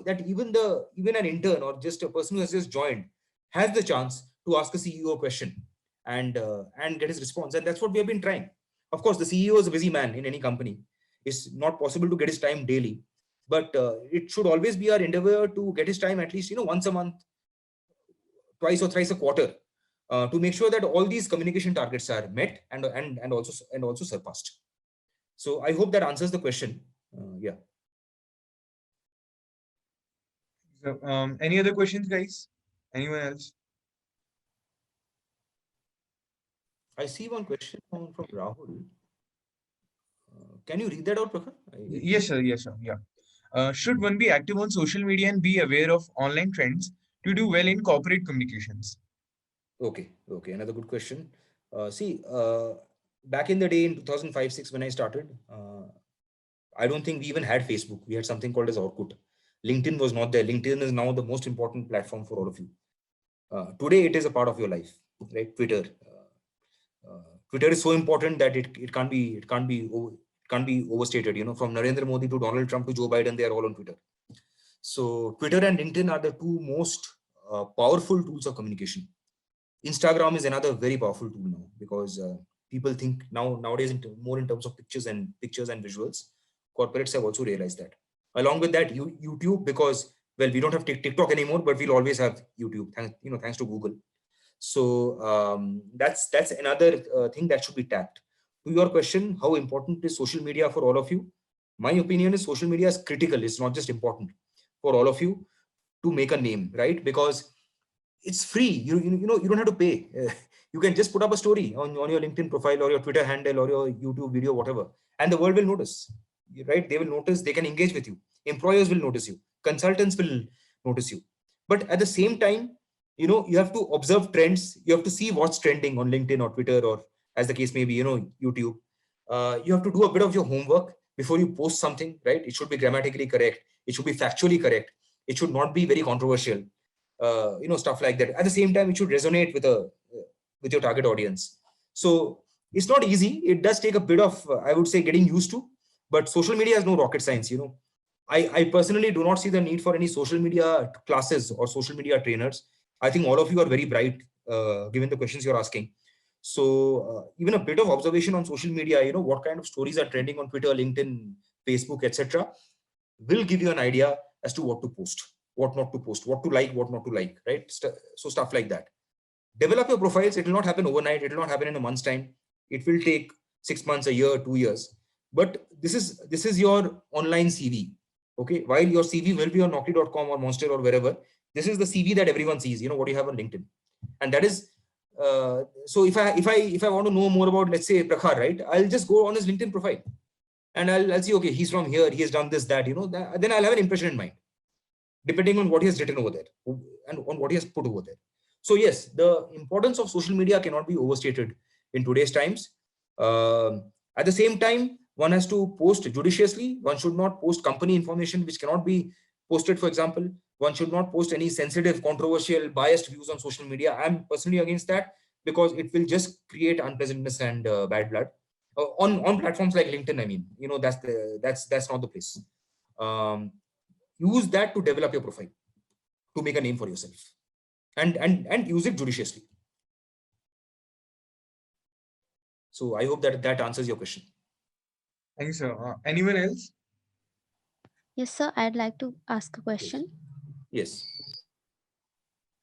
that even an intern or just a person who has just joined has the chance to ask a CEO a question and get his response. And that's what we have been trying. Of course, the CEO is a busy man in any company. It's not possible to get his time daily, but it should always be our endeavor to get his time at least once a month, twice or thrice a quarter, to make sure that all these communication targets are met and also surpassed. So I hope that answers the question. Yeah. So, any other questions, guys? Anyone else? I see one question from Rahul. Can you read that out, Prakhar? Yes, sir. Yes, sir. Yeah. Should one be active on social media and be aware of online trends to do well in corporate communications? Okay. Another good question. Back in the day in 2005-06 when I started, I don't think we even had Facebook. We had something called as Orkut. LinkedIn was not there. LinkedIn is now the most important platform for all of you. Today, it is a part of your life, right? Twitter. Twitter is so important that it can't be overstated. From Narendra Modi to Donald Trump to Joe Biden, they are all on Twitter. So Twitter and LinkedIn are the two most powerful tools of communication. Instagram is another very powerful tool now, because people think nowadays more in terms of pictures and visuals. Corporates have also realized that. Along with that, YouTube, because we don't have TikTok anymore, but we'll always have YouTube, thanks to Google. So that's another thing that should be tapped. To your question, how important is social media for all of you? My opinion is social media is critical. It's not just important for all of you to make a name, right? Because it's free. You don't have to pay. You can just put up a story on your LinkedIn profile or your Twitter handle or your YouTube video, whatever, and the world will notice, right? They will notice. They can engage with you. Employers will notice you. Consultants will notice you. But at the same time, you have to observe trends. You have to see what's trending on LinkedIn or Twitter, or as the case may be, YouTube. You have to do a bit of your homework before you post something, right? It should be grammatically correct. It should be factually correct. It should not be very controversial, stuff like that. At the same time, it should resonate with your target audience. So it's not easy. It does take a bit of, I would say, getting used to, but social media is no rocket science. I personally do not see the need for any social media classes or social media trainers. I think all of you are very bright, given the questions you're asking. So even a bit of observation on social media, what kind of stories are trending on Twitter, LinkedIn, Facebook, etc., will give you an idea as to what to post, what not to post, what to like, what not to like, right? So stuff like that. Develop your profiles. It will not happen overnight. It will not happen in a month's time. It will take 6 months, a year, 2 years. But this is your online CV. Okay, while your CV will be on Naukri.com or Monster or wherever, this is the CV that everyone sees. What you have on LinkedIn, and that is. So if I want to know more about, let's say, Prakhar, right, I'll just go on his LinkedIn profile, and I'll see, okay, he's from here, he has done this, that, then I'll have an impression in mind, depending on what he has written over there and on what he has put over there. So yes, the importance of social media cannot be overstated in today's times. At the same time, one has to post judiciously. One should not post company information which cannot be posted, for example. One should not post any sensitive, controversial, biased views on social media. I'm personally against that, because it will just create unpleasantness and bad blood. On platforms like LinkedIn, I mean, that's not the place. Use that to develop your profile, to make a name for yourself, and use it judiciously. So I hope that answers your question. Thanks, sir. Anyone else? Yes, sir. I'd like to ask a question. Yes.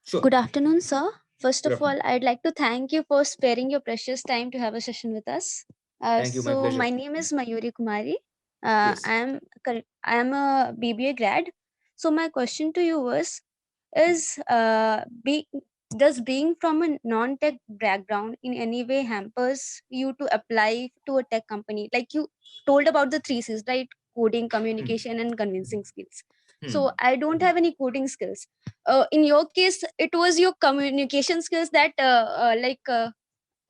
Sure. Good afternoon, sir. First Good of all, I'd like to thank you for sparing your precious time to have a session with us. Thank you. My So pleasure. my name is Mayuri Kumari. Yes. I am a BBA grad. So my question to you is does being from a non-tech background in any way hampers you to apply to a tech company? Like you told about the 3 C's, right? Coding, communication, and convincing skills. So I don't have any coding skills. In your case, it was your communication skills that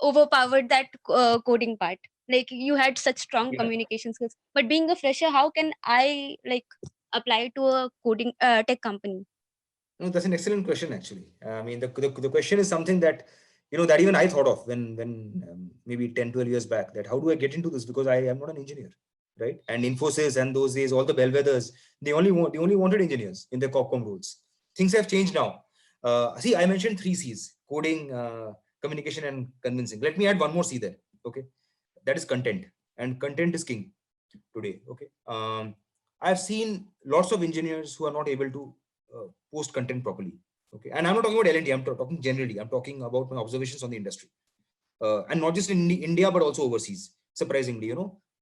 overpowered that coding part. Like you had such strong communication skills. But being a fresher, how can I apply to a coding tech company? No, that's an excellent question, actually. I mean, the question is something that, that even I thought of when maybe 10, 12 years back, that how do I get into this? Because I am not an engineer, right? And Infosys and those days, all the bellwethers, they only wanted engineers in their Corpcom roles. Things have changed now. See, I mentioned 3 C's: coding, communication, and convincing. Let me add one more C there. Okay, that is content, and content is king today. Okay, I've seen lots of engineers who are not able to post content properly. Okay, and I'm not talking about L&D. I'm talking generally. I'm talking about my observations on the industry, and not just in India but also overseas. Surprisingly,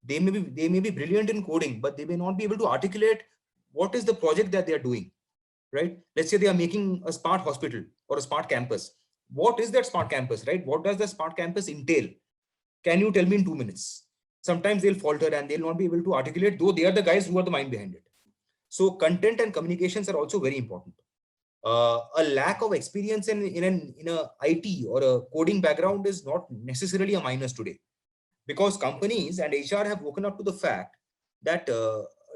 they may be brilliant in coding, but they may not be able to articulate what is the project that they are doing. Right? Let's say they are making a smart hospital or a smart campus. What is that smart campus? Right? What does the smart campus entail? Can you tell me in 2 minutes? Sometimes they'll falter and they'll not be able to articulate, though they are the guys who are the mind behind it. So content and communications are also very important. A lack of experience in a IT or a coding background is not necessarily a minus today, because companies and HR have woken up to the fact that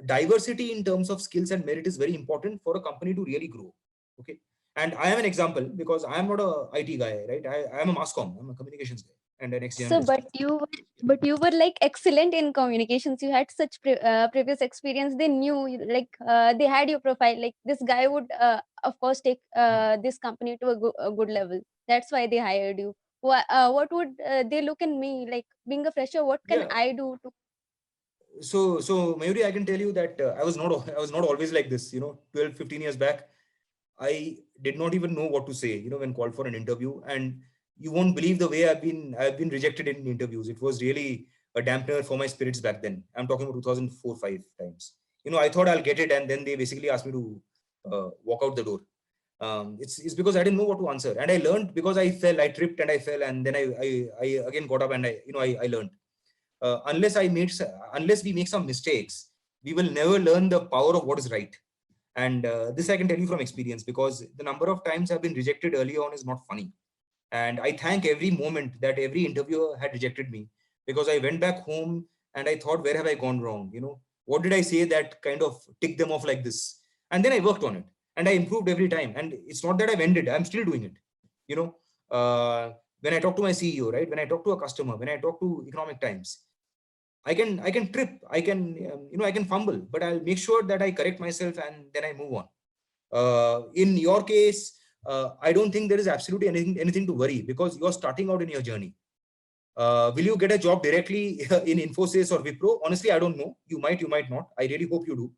diversity in terms of skills and merit is very important for a company to really grow. Okay, and I am an example because I am not a IT guy, right? I am a mass comm, I'm a communications guy and an ex-journalist. So, but you were like excellent in communications. You had such previous experience. They knew, they had your profile. Like this guy would, of course, take this company to a good level. That's why they hired you. What would they look in me like being a fresher? What can I do to? So Mayuri, I can tell you that I was not always like this. 12, 15 years back, I did not even know what to say. When called for an interview, and you won't believe the way I've been rejected in interviews. It was really a dampener for my spirits back then. I'm talking about 2004-5 times. I thought I'll get it, and then they basically asked me to walk out the door. It's because I didn't know what to answer, and I learned because I tripped and I fell, and then I again got up and I learned. Unless we make some mistakes, we will never learn the power of what is right. And this I can tell you from experience, because the number of times I've been rejected early on is not funny. And I thank every moment that every interviewer had rejected me, because I went back home and I thought, where have I gone wrong? What did I say that kind of ticked them off like this? And then I worked on it and I improved every time. And it's not that I've ended, I'm still doing it. When I talk to my CEO, right? When I talk to a customer, when I talk to Economic Times, I can trip, I can fumble, but I'll make sure that I correct myself and then I move on. In your case, I don't think there is absolutely anything to worry, because you're starting out in your journey. Will you get a job directly in Infosys or Wipro? Honestly, I don't know. You might not. I really hope you do.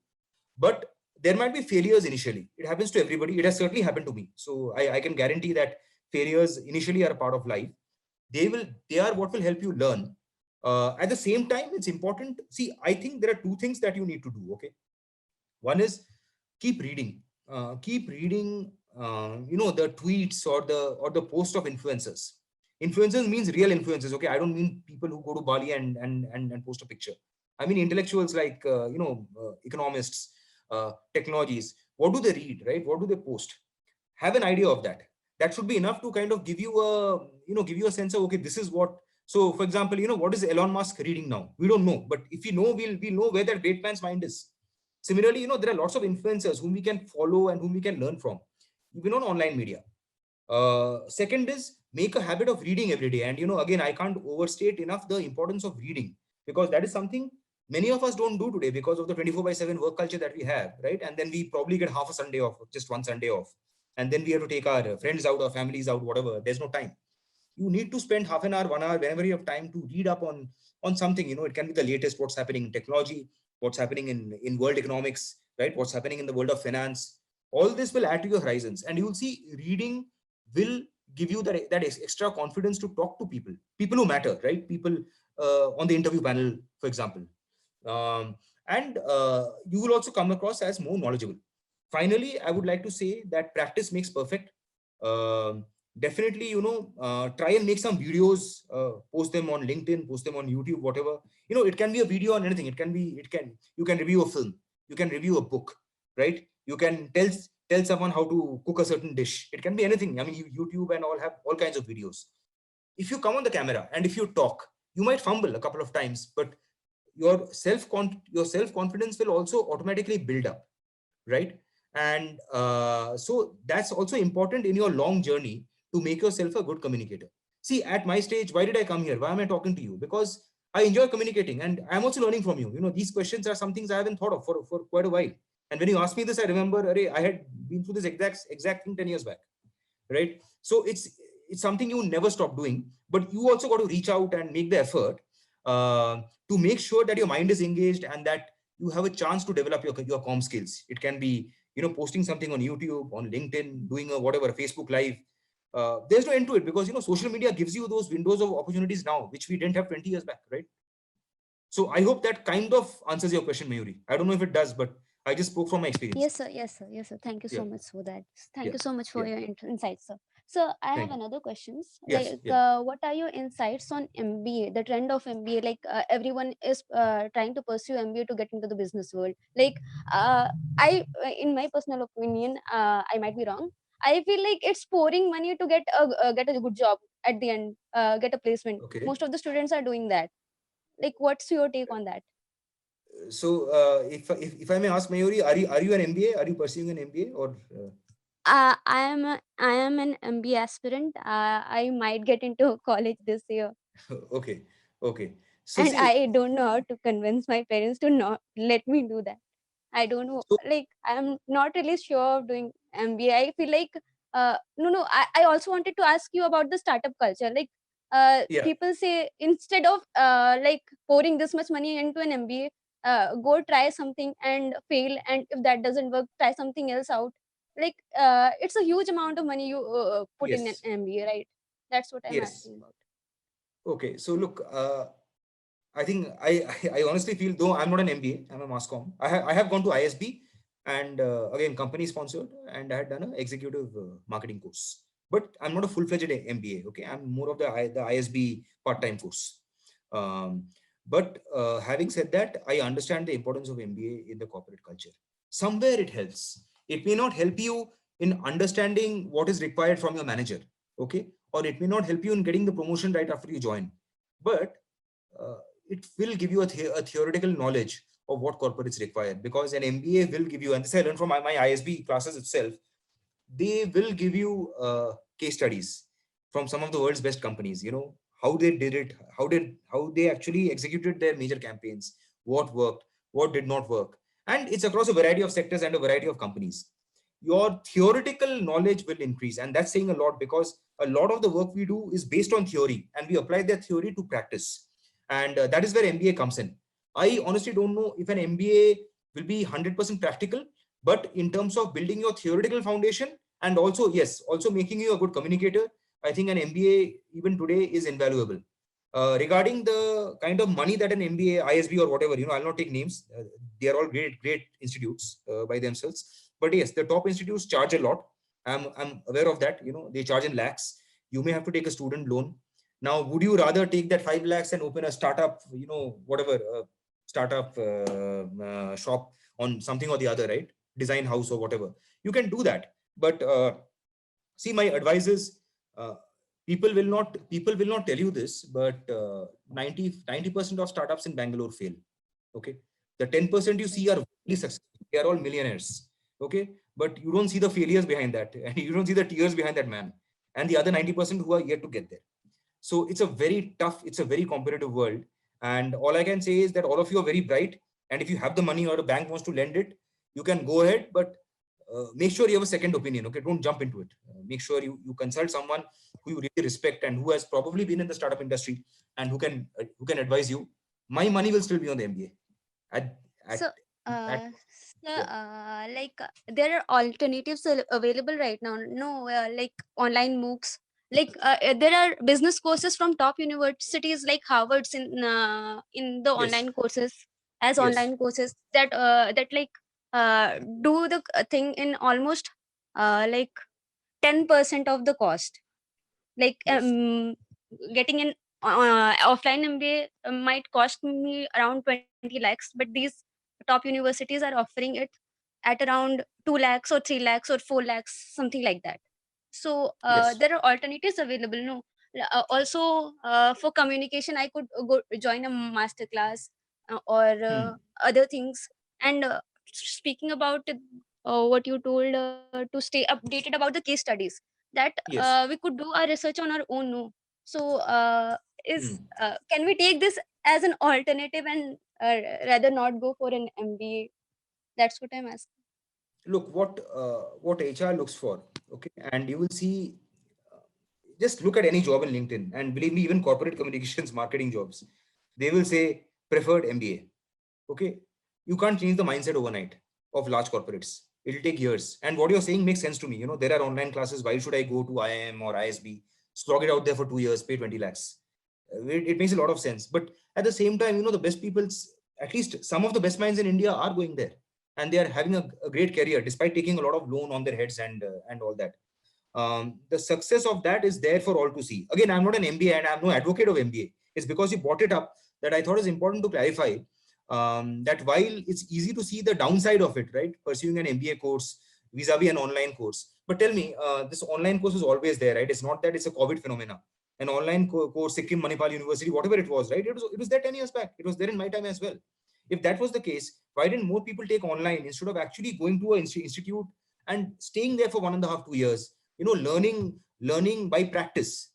But there might be failures initially. It happens to everybody. It has certainly happened to me. So I can guarantee that failures initially are a part of life. They are what will help you learn. At the same time, it's important. See, I think there are two things that you need to do. Okay. One is keep reading. Keep reading, the tweets or the post of influencers. Influencers means real influencers. Okay. I don't mean people who go to Bali and post a picture. I mean intellectuals like, economists, technologies. What do they read, right? What do they post? Have an idea of that. That should be enough to kind of give you a sense of, okay, this is what. So for example, what is Elon Musk reading now? We don't know, but if we know, we'll know where that great man's mind is. Similarly, there are lots of influencers whom we can follow and whom we can learn from, even on online media. Second is make a habit of reading every day. And, again, I can't overstate enough the importance of reading, because that is something many of us don't do today because of the 24/7 work culture that we have, right? And then we probably get half a Sunday off, just one Sunday off. And then we have to take our friends out, our families out, whatever. There's no time. You need to spend half an hour, 1 hour, whenever you have time, to read up on something. It can be the latest, what's happening in technology, what's happening in world economics, right? What's happening in the world of finance. All this will add to your horizons, and you will see reading will give you that extra confidence to talk to people who matter, right? People on the interview panel, for example. And you will also come across as more knowledgeable. Finally, I would like to say that practice makes perfect. Definitely, try and make some videos, post them on LinkedIn, post them on YouTube, whatever. It can be a video on anything. You can review a film, you can review a book, right? You can tell someone how to cook a certain dish. It can be anything. I mean, YouTube and all have all kinds of videos. If you come on the camera and if you talk, you might fumble a couple of times, but your self-confidence will also automatically build up, right? And so that's also important in your long journey to make yourself a good communicator. See, at my stage, why did I come here? Why am I talking to you? Because I enjoy communicating, and I'm also learning from you. These questions are some things I haven't thought of for quite a while. And when you asked me this, I remember, I had been through this exact thing 10 years back, right? So it's something you never stop doing, but you also got to reach out and make the effort to make sure that your mind is engaged and that you have a chance to develop your comm skills. It can be, posting something on YouTube, on LinkedIn, doing a whatever, Facebook Live. There's no end to it, because, social media gives you those windows of opportunities now, which we didn't have 20 years back, right? So I hope that kind of answers your question, Mayuri. I don't know if it does, but I just spoke from my experience. Yes, sir. Yes, sir. Yes, sir. Thank you so much for that. Thank you so much for your insights, sir. So I have another questions. What are your insights on MBA, the trend of MBA? Like everyone is trying to pursue MBA to get into the business world. Like in my personal opinion, I might be wrong. I feel like it's pouring money to get a good job at the end, get a placement. Okay. Most of the students are doing that. Like, what's your take on that? So if I may ask, Mayuri, are you an MBA? Are you pursuing an MBA or? I am an MBA aspirant. I might get into college this year. Okay. So and see, I don't know how to convince my parents to not let me do that. I don't know. So- Like, I'm not really sure of doing MBA. I feel like no. I also wanted to ask you about the startup culture. Like, Yeah. people say instead of like pouring this much money into an MBA, go try something and fail, and if that doesn't work, try something else out. Like, it's a huge amount of money you put in an Yes. MBA, right? That's what I'm Yes. asking about. Okay. So look, I think I honestly feel, though I'm not an MBA, I'm a mass comm. I have gone to ISB, and again, company sponsored, and I had done an executive marketing course. But I'm not a full-fledged MBA. Okay, I'm more of the ISB part-time course. But having said that, I understand the importance of MBA in the corporate culture. Somewhere it helps. It may not help you in understanding what is required from your manager, okay? Or it may not help you in getting the promotion right after you join, but it will give you a theoretical knowledge of what corporates require, because an MBA will give you, and this I learned from my ISB classes itself, they will give you case studies from some of the world's best companies, you know, how they did it, how they actually executed their major campaigns, what worked, what did not work. And it's across a variety of sectors and a variety of companies. Your theoretical knowledge will increase, and that's saying a lot, because a lot of the work we do is based on theory and we apply that theory to practice. And that is where MBA comes in. I honestly don't know if an MBA will be 100% practical, but in terms of building your theoretical foundation, and also, yes, also making you a good communicator, I think an MBA even today is invaluable. Regarding the kind of money that an MBA, ISB or whatever, you know, I'll not take names. They are all great institutes by themselves. But yes, the top institutes charge a lot. I'm aware of that. You know, they charge in lakhs. You may have to take a student loan. Now, would you rather take that 5 lakhs and open a startup, you know, whatever, startup shop on something or the other, right? Design house or whatever. You can do that. But see, my advice is, people will not tell you this, but 90% of startups in Bangalore fail. Okay, the 10% you see are really successful. They are all millionaires. Okay, but you don't see the failures behind that, and you don't see the tears behind that man, and the other 90% who are yet to get there. So it's a very tough, it's a very competitive world. And all I can say is that all of you are very bright, and if you have the money or a bank wants to lend it, you can go ahead, but make sure you have a second opinion. Okay, don't jump into it. Make sure you consult someone who you really respect and who has probably been in the startup industry and who can advise you. My money will still be on the MBA. So, like there are alternatives available right now. No, like online MOOCs. Like there are business courses from top universities like Harvard's in the Yes. online courses as Yes. online courses that like do the thing in almost like 10% of the cost. Like Yes. getting an offline MBA might cost me around 20 lakhs, but these top universities are offering it at around 2 lakhs or 3 lakhs or 4 lakhs, something like that. So Yes. there are alternatives available. No, also for communication, I could go join a master class or other things. And speaking about what you told to stay updated about the case studies, that Yes. we could do our research on our own. No, so is Hmm. can we take this as an alternative and rather not go for an MBA? That's what I'm asking. Look what HR looks for. Okay, and you will see. uh, just look at any job in LinkedIn, and believe me, even corporate communications marketing jobs, they will say preferred MBA. Okay, you can't change the mindset overnight of large corporates. It'll take years. And what you're saying makes sense to me. You know, there are online classes. Why should I go to IIM or ISB, slog it out there for 2 years, pay 20 lakhs? It makes a lot of sense. But at the same time, you know, the best people, at least some of the best minds in India are going there, and they are having a great career despite taking a lot of loan on their heads and all that. The success of that is there for all to see. Again, I'm not an MBA and I'm no advocate of MBA. It's because you brought it up that I thought is important to clarify, that while it's easy to see the downside of it, right? Pursuing an MBA course vis-a-vis an online course. But tell me, this online course is always there, right? It's not that it's a COVID phenomena. An online course, Sikkim Manipal University, whatever it was, right? It was there 10 years back. It was there in my time as well. If that was the case, why didn't more people take online instead of actually going to an institute and staying there for 1.5 to 2 years? You know, learning by practice,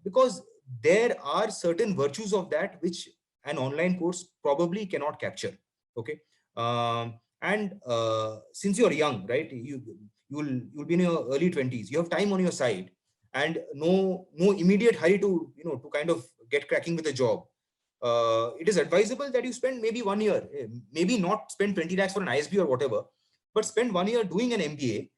because there are certain virtues of that which an online course probably cannot capture. Okay, and since you're young, right, you'll be in your early 20s, you have time on your side, and no immediate hurry to, you know, to kind of get cracking with a job. It is advisable that you spend maybe 1 year, maybe not spend 20 lakhs for an ISB or whatever, but spend 1 year doing an MBA,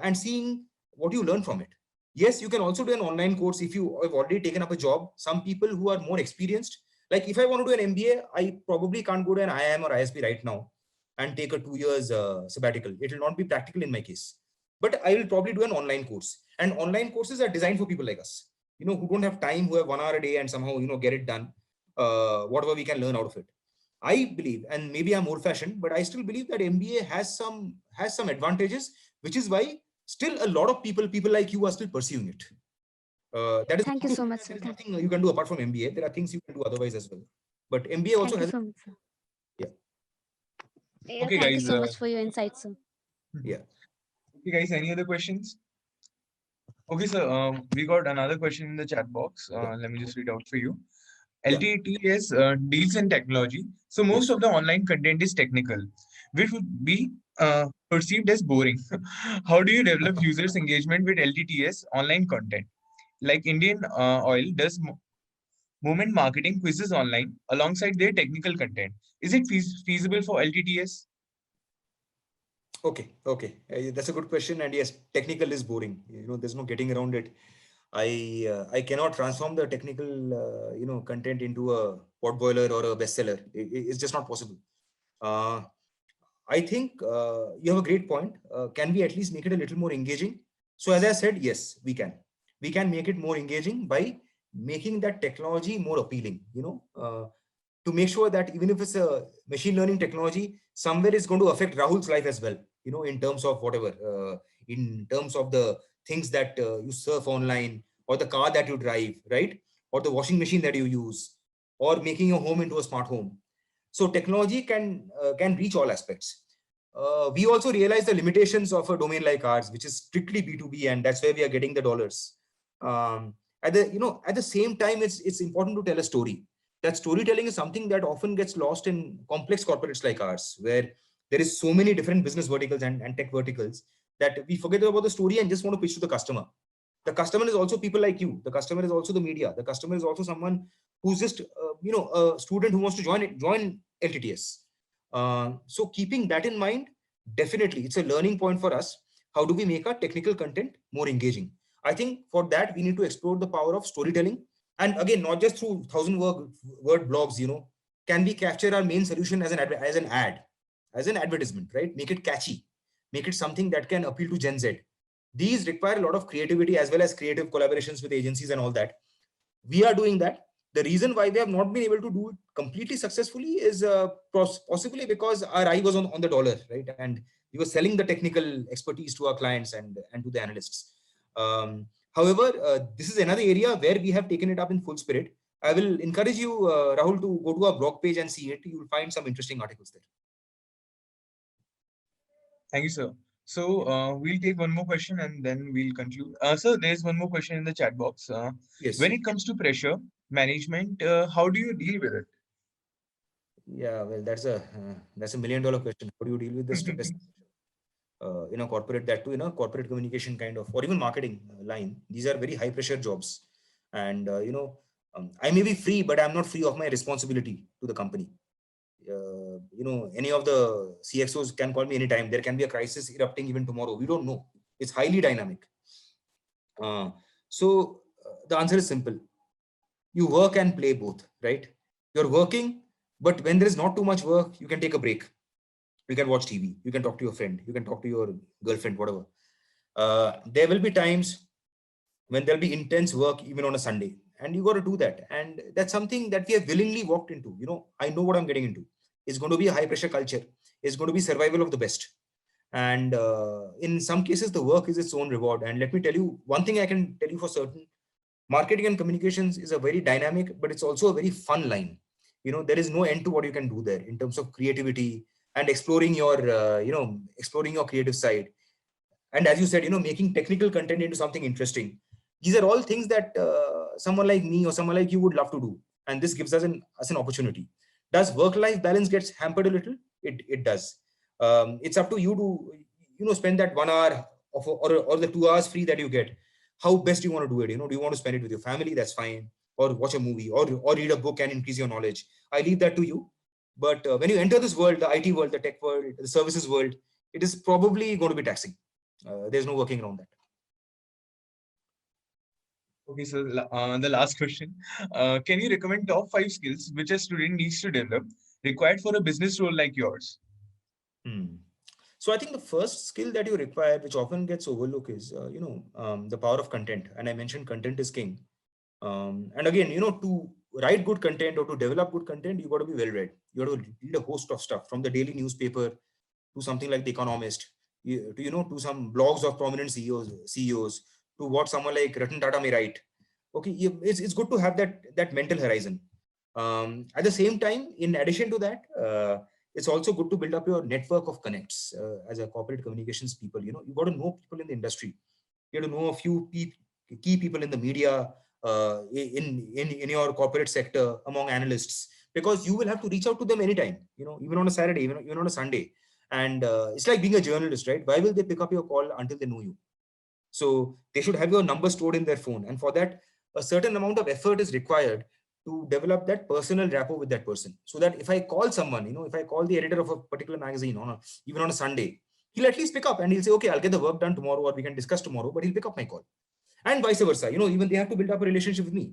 and seeing what you learn from it. Yes, you can also do an online course if you have already taken up a job. Some people who are more experienced, like if I want to do an MBA, I probably can't go to an IIM or ISB right now and take a 2 years sabbatical. It will not be practical in my case, but I will probably do an online course. And online courses are designed for people like us, you know, who don't have time, who have 1 hour a day and somehow, you know, get it done, whatever we can learn out of it. I believe, and maybe I'm old-fashioned, but I still believe that MBA has some advantages, which is why still a lot of people like you are still pursuing it. That is Thank not you to so say much, that sir. there is nothing you can do apart from MBA. There are things you can do otherwise as well. But MBA also Thank you has, so much, sir. yeah, Yeah, Okay, thank you guys. so much for your insights, sir. yeah. Okay, guys. Any other questions? Okay, sir. We got another question in the chat box. Let me just read out for you. Yeah. LTTS deals in technology, so most of the online content is technical, which would be perceived as boring. How do you develop users' engagement with LTTS online content? Like Indian Oil does movement marketing quizzes online alongside their technical content. Is it feasible for LTTS? Okay, okay. That's a good question. And yes, technical is boring. There's no getting around it. I cannot transform the technical content into a pot boiler or a bestseller. It's just not possible. I think you have a great point. Can we at least make it a little more engaging? So as I said, yes, we can. We can make it more engaging by making that technology more appealing. To make sure that even if it's a machine learning technology, somewhere it's going to affect Rahul's life as well. In terms of whatever, in terms of the things that you surf online, or the car that you drive, right? Or the washing machine that you use, or making your home into a smart home. So technology can reach all aspects. We also realize the limitations of a domain like ours, which is strictly B2B, and that's where we are getting the dollars. At the same time, it's important to tell a story. That storytelling is something that often gets lost in complex corporates like ours, where there is so many different business verticals and tech verticals that we forget about the story and just want to pitch to the customer. The customer is also people like you. The customer is also the media. The customer is also someone who's just a student who wants to join LTTS. So keeping that in mind, definitely it's a learning point for us. How do we make our technical content more engaging? I think for that we need to explore the power of storytelling, and again, not just through 1,000-word blogs. Can we capture our main solution as an ad, as an advertisement, right? Make it catchy, make it something that can appeal to Gen Z. These require a lot of creativity as well as creative collaborations with agencies and all that. We are doing that. The reason why we have not been able to do it completely successfully is possibly because our eye was on the dollar, right? And we were selling the technical expertise to our clients and to the analysts. However, this is another area where we have taken it up in full spirit. I will encourage you, Rahul, to go to our blog page and see it. You will find some interesting articles there. Thank you, sir. So we'll take one more question and then we'll conclude. Sir, there's one more question in the chat box. Yes. When it comes to pressure management, how do you deal with it? Yeah, well, that's a $1 million question. How do you deal with the stress in a corporate, that too in a corporate communication kind of, or even marketing line? These are very high pressure jobs, and I may be free, but I'm not free of my responsibility to the company. Any of the CXOs can call me anytime. There can be a crisis erupting even tomorrow. We don't know. It's highly dynamic. So the answer is simple. You work and play both, right? You're working, but when there is not too much work, you can take a break. You can watch TV. You can talk to your friend. You can talk to your girlfriend, whatever. There will be times when there'll be intense work even on a Sunday, and you got to do that. And that's something that we have willingly walked into. I know what I'm getting into. It's going to be a high pressure culture. It's going to be survival of the best. And in some cases, the work is its own reward. And let me tell you, one thing I can tell you for certain: marketing and communications is a very dynamic, but it's also a very fun line. There is no end to what you can do there in terms of creativity and exploring your creative side. And as you said, making technical content into something interesting. These are all things that someone like me or someone like you would love to do, and this gives us an opportunity. Does work-life balance gets hampered a little? It does. It's up to you to spend that 1 hour or the 2 hours free that you get. How best you want to do it? Do you want to spend it with your family? That's fine. Or watch a movie, or read a book and increase your knowledge. I leave that to you. But when you enter this world, the IT world, the tech world, the services world, it is probably going to be taxing. There's no working around that. Okay, so the last question. Can you recommend top 5 skills which a student needs to develop required for a business role like yours? So I think the first skill that you require, which often gets overlooked, is the power of content. And I mentioned content is king. And again, to write good content or to develop good content, you got to be well read. You got to read a host of stuff, from the daily newspaper to something like The Economist, to some blogs of prominent CEOs, to what someone like Ratan Tata may write. Okay, it's good to have that mental horizon. At the same time, in addition to that, it's also good to build up your network of connects as a corporate communications people. You got to know people in the industry. You have to know a few key people in the media, in your corporate sector, among analysts, because you will have to reach out to them anytime. Even on a Saturday, even on a Sunday. And it's like being a journalist, right? Why will they pick up your call until they know you? So they should have your number stored in their phone, and for that, a certain amount of effort is required to develop that personal rapport with that person, so that if I call someone, if I call the editor of a particular magazine even on a Sunday, he'll at least pick up and he'll say, okay, I'll get the work done tomorrow, or we can discuss tomorrow, but he'll pick up my call. And vice versa, even they have to build up a relationship with me.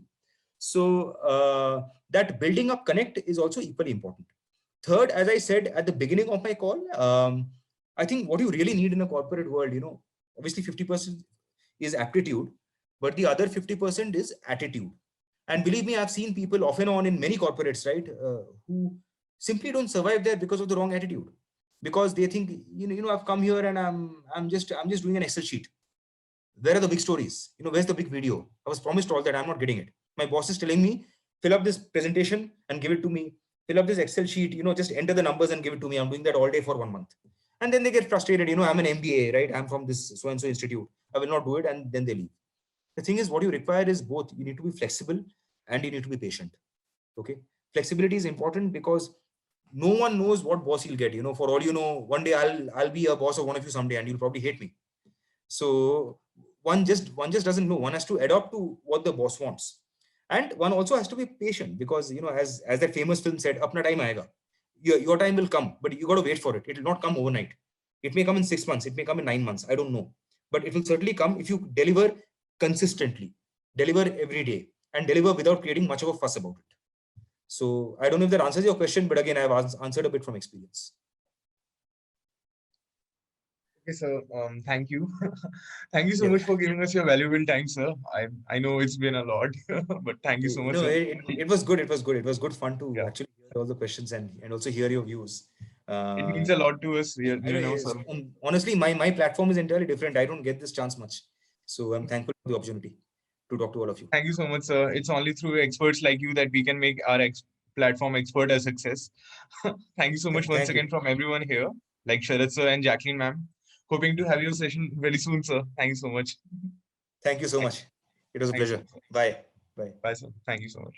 So that building up connect is also equally important. Third, as I said at the beginning of my call, I think what you really need in a corporate world, obviously 50% is aptitude, but the other 50% is attitude. And believe me, I've seen people off and on in many corporates, right, who simply don't survive there because of the wrong attitude, because they think, I've come here and I'm just doing an Excel sheet. Where are the big stories? Where's the big video? I was promised all that. I'm not getting it. My boss is telling me, fill up this presentation and give it to me. Fill up this Excel sheet, just enter the numbers and give it to me. I'm doing that all day for 1 month. And then they get frustrated. I'm an MBA, right? I'm from this so-and-so institute. I will not do it. And then they leave. The thing is, what you require is both. You need to be flexible and you need to be patient. Okay. Flexibility is important because no one knows what boss you'll get. For all you know, one day I'll be a boss of one of you someday and you'll probably hate me. So one just doesn't know. One has to adapt to what the boss wants. And one also has to be patient because, as that famous film said, apna time aayega. Your time will come, but you got to wait for it. It will not come overnight. It may come in 6 months. It may come in 9 months. I don't know. But it will certainly come if you deliver consistently, deliver every day, and deliver without creating much of a fuss about it. So I don't know if that answers your question, but again, I've answered a bit from experience. Okay, sir. Thank you. Thank you so much for giving us your valuable time, sir. I know it's been a lot, but thank you so much, sir. It was good. It was good. It was good fun to actually hear all the questions and also hear your views. It means a lot to us. Sir. Honestly, my platform is entirely different. I don't get this chance much. So I'm thankful for the opportunity to talk to all of you. Thank you so much, sir. It's only through experts like you that we can make our platform expert a success. Thank you so much once again from everyone here, like Sharad sir and Jacqueline ma'am. Hoping to have your session very soon, sir. Thank you so much. Thank you so much. It was a pleasure. Bye. Bye. Bye, sir. Thank you so much.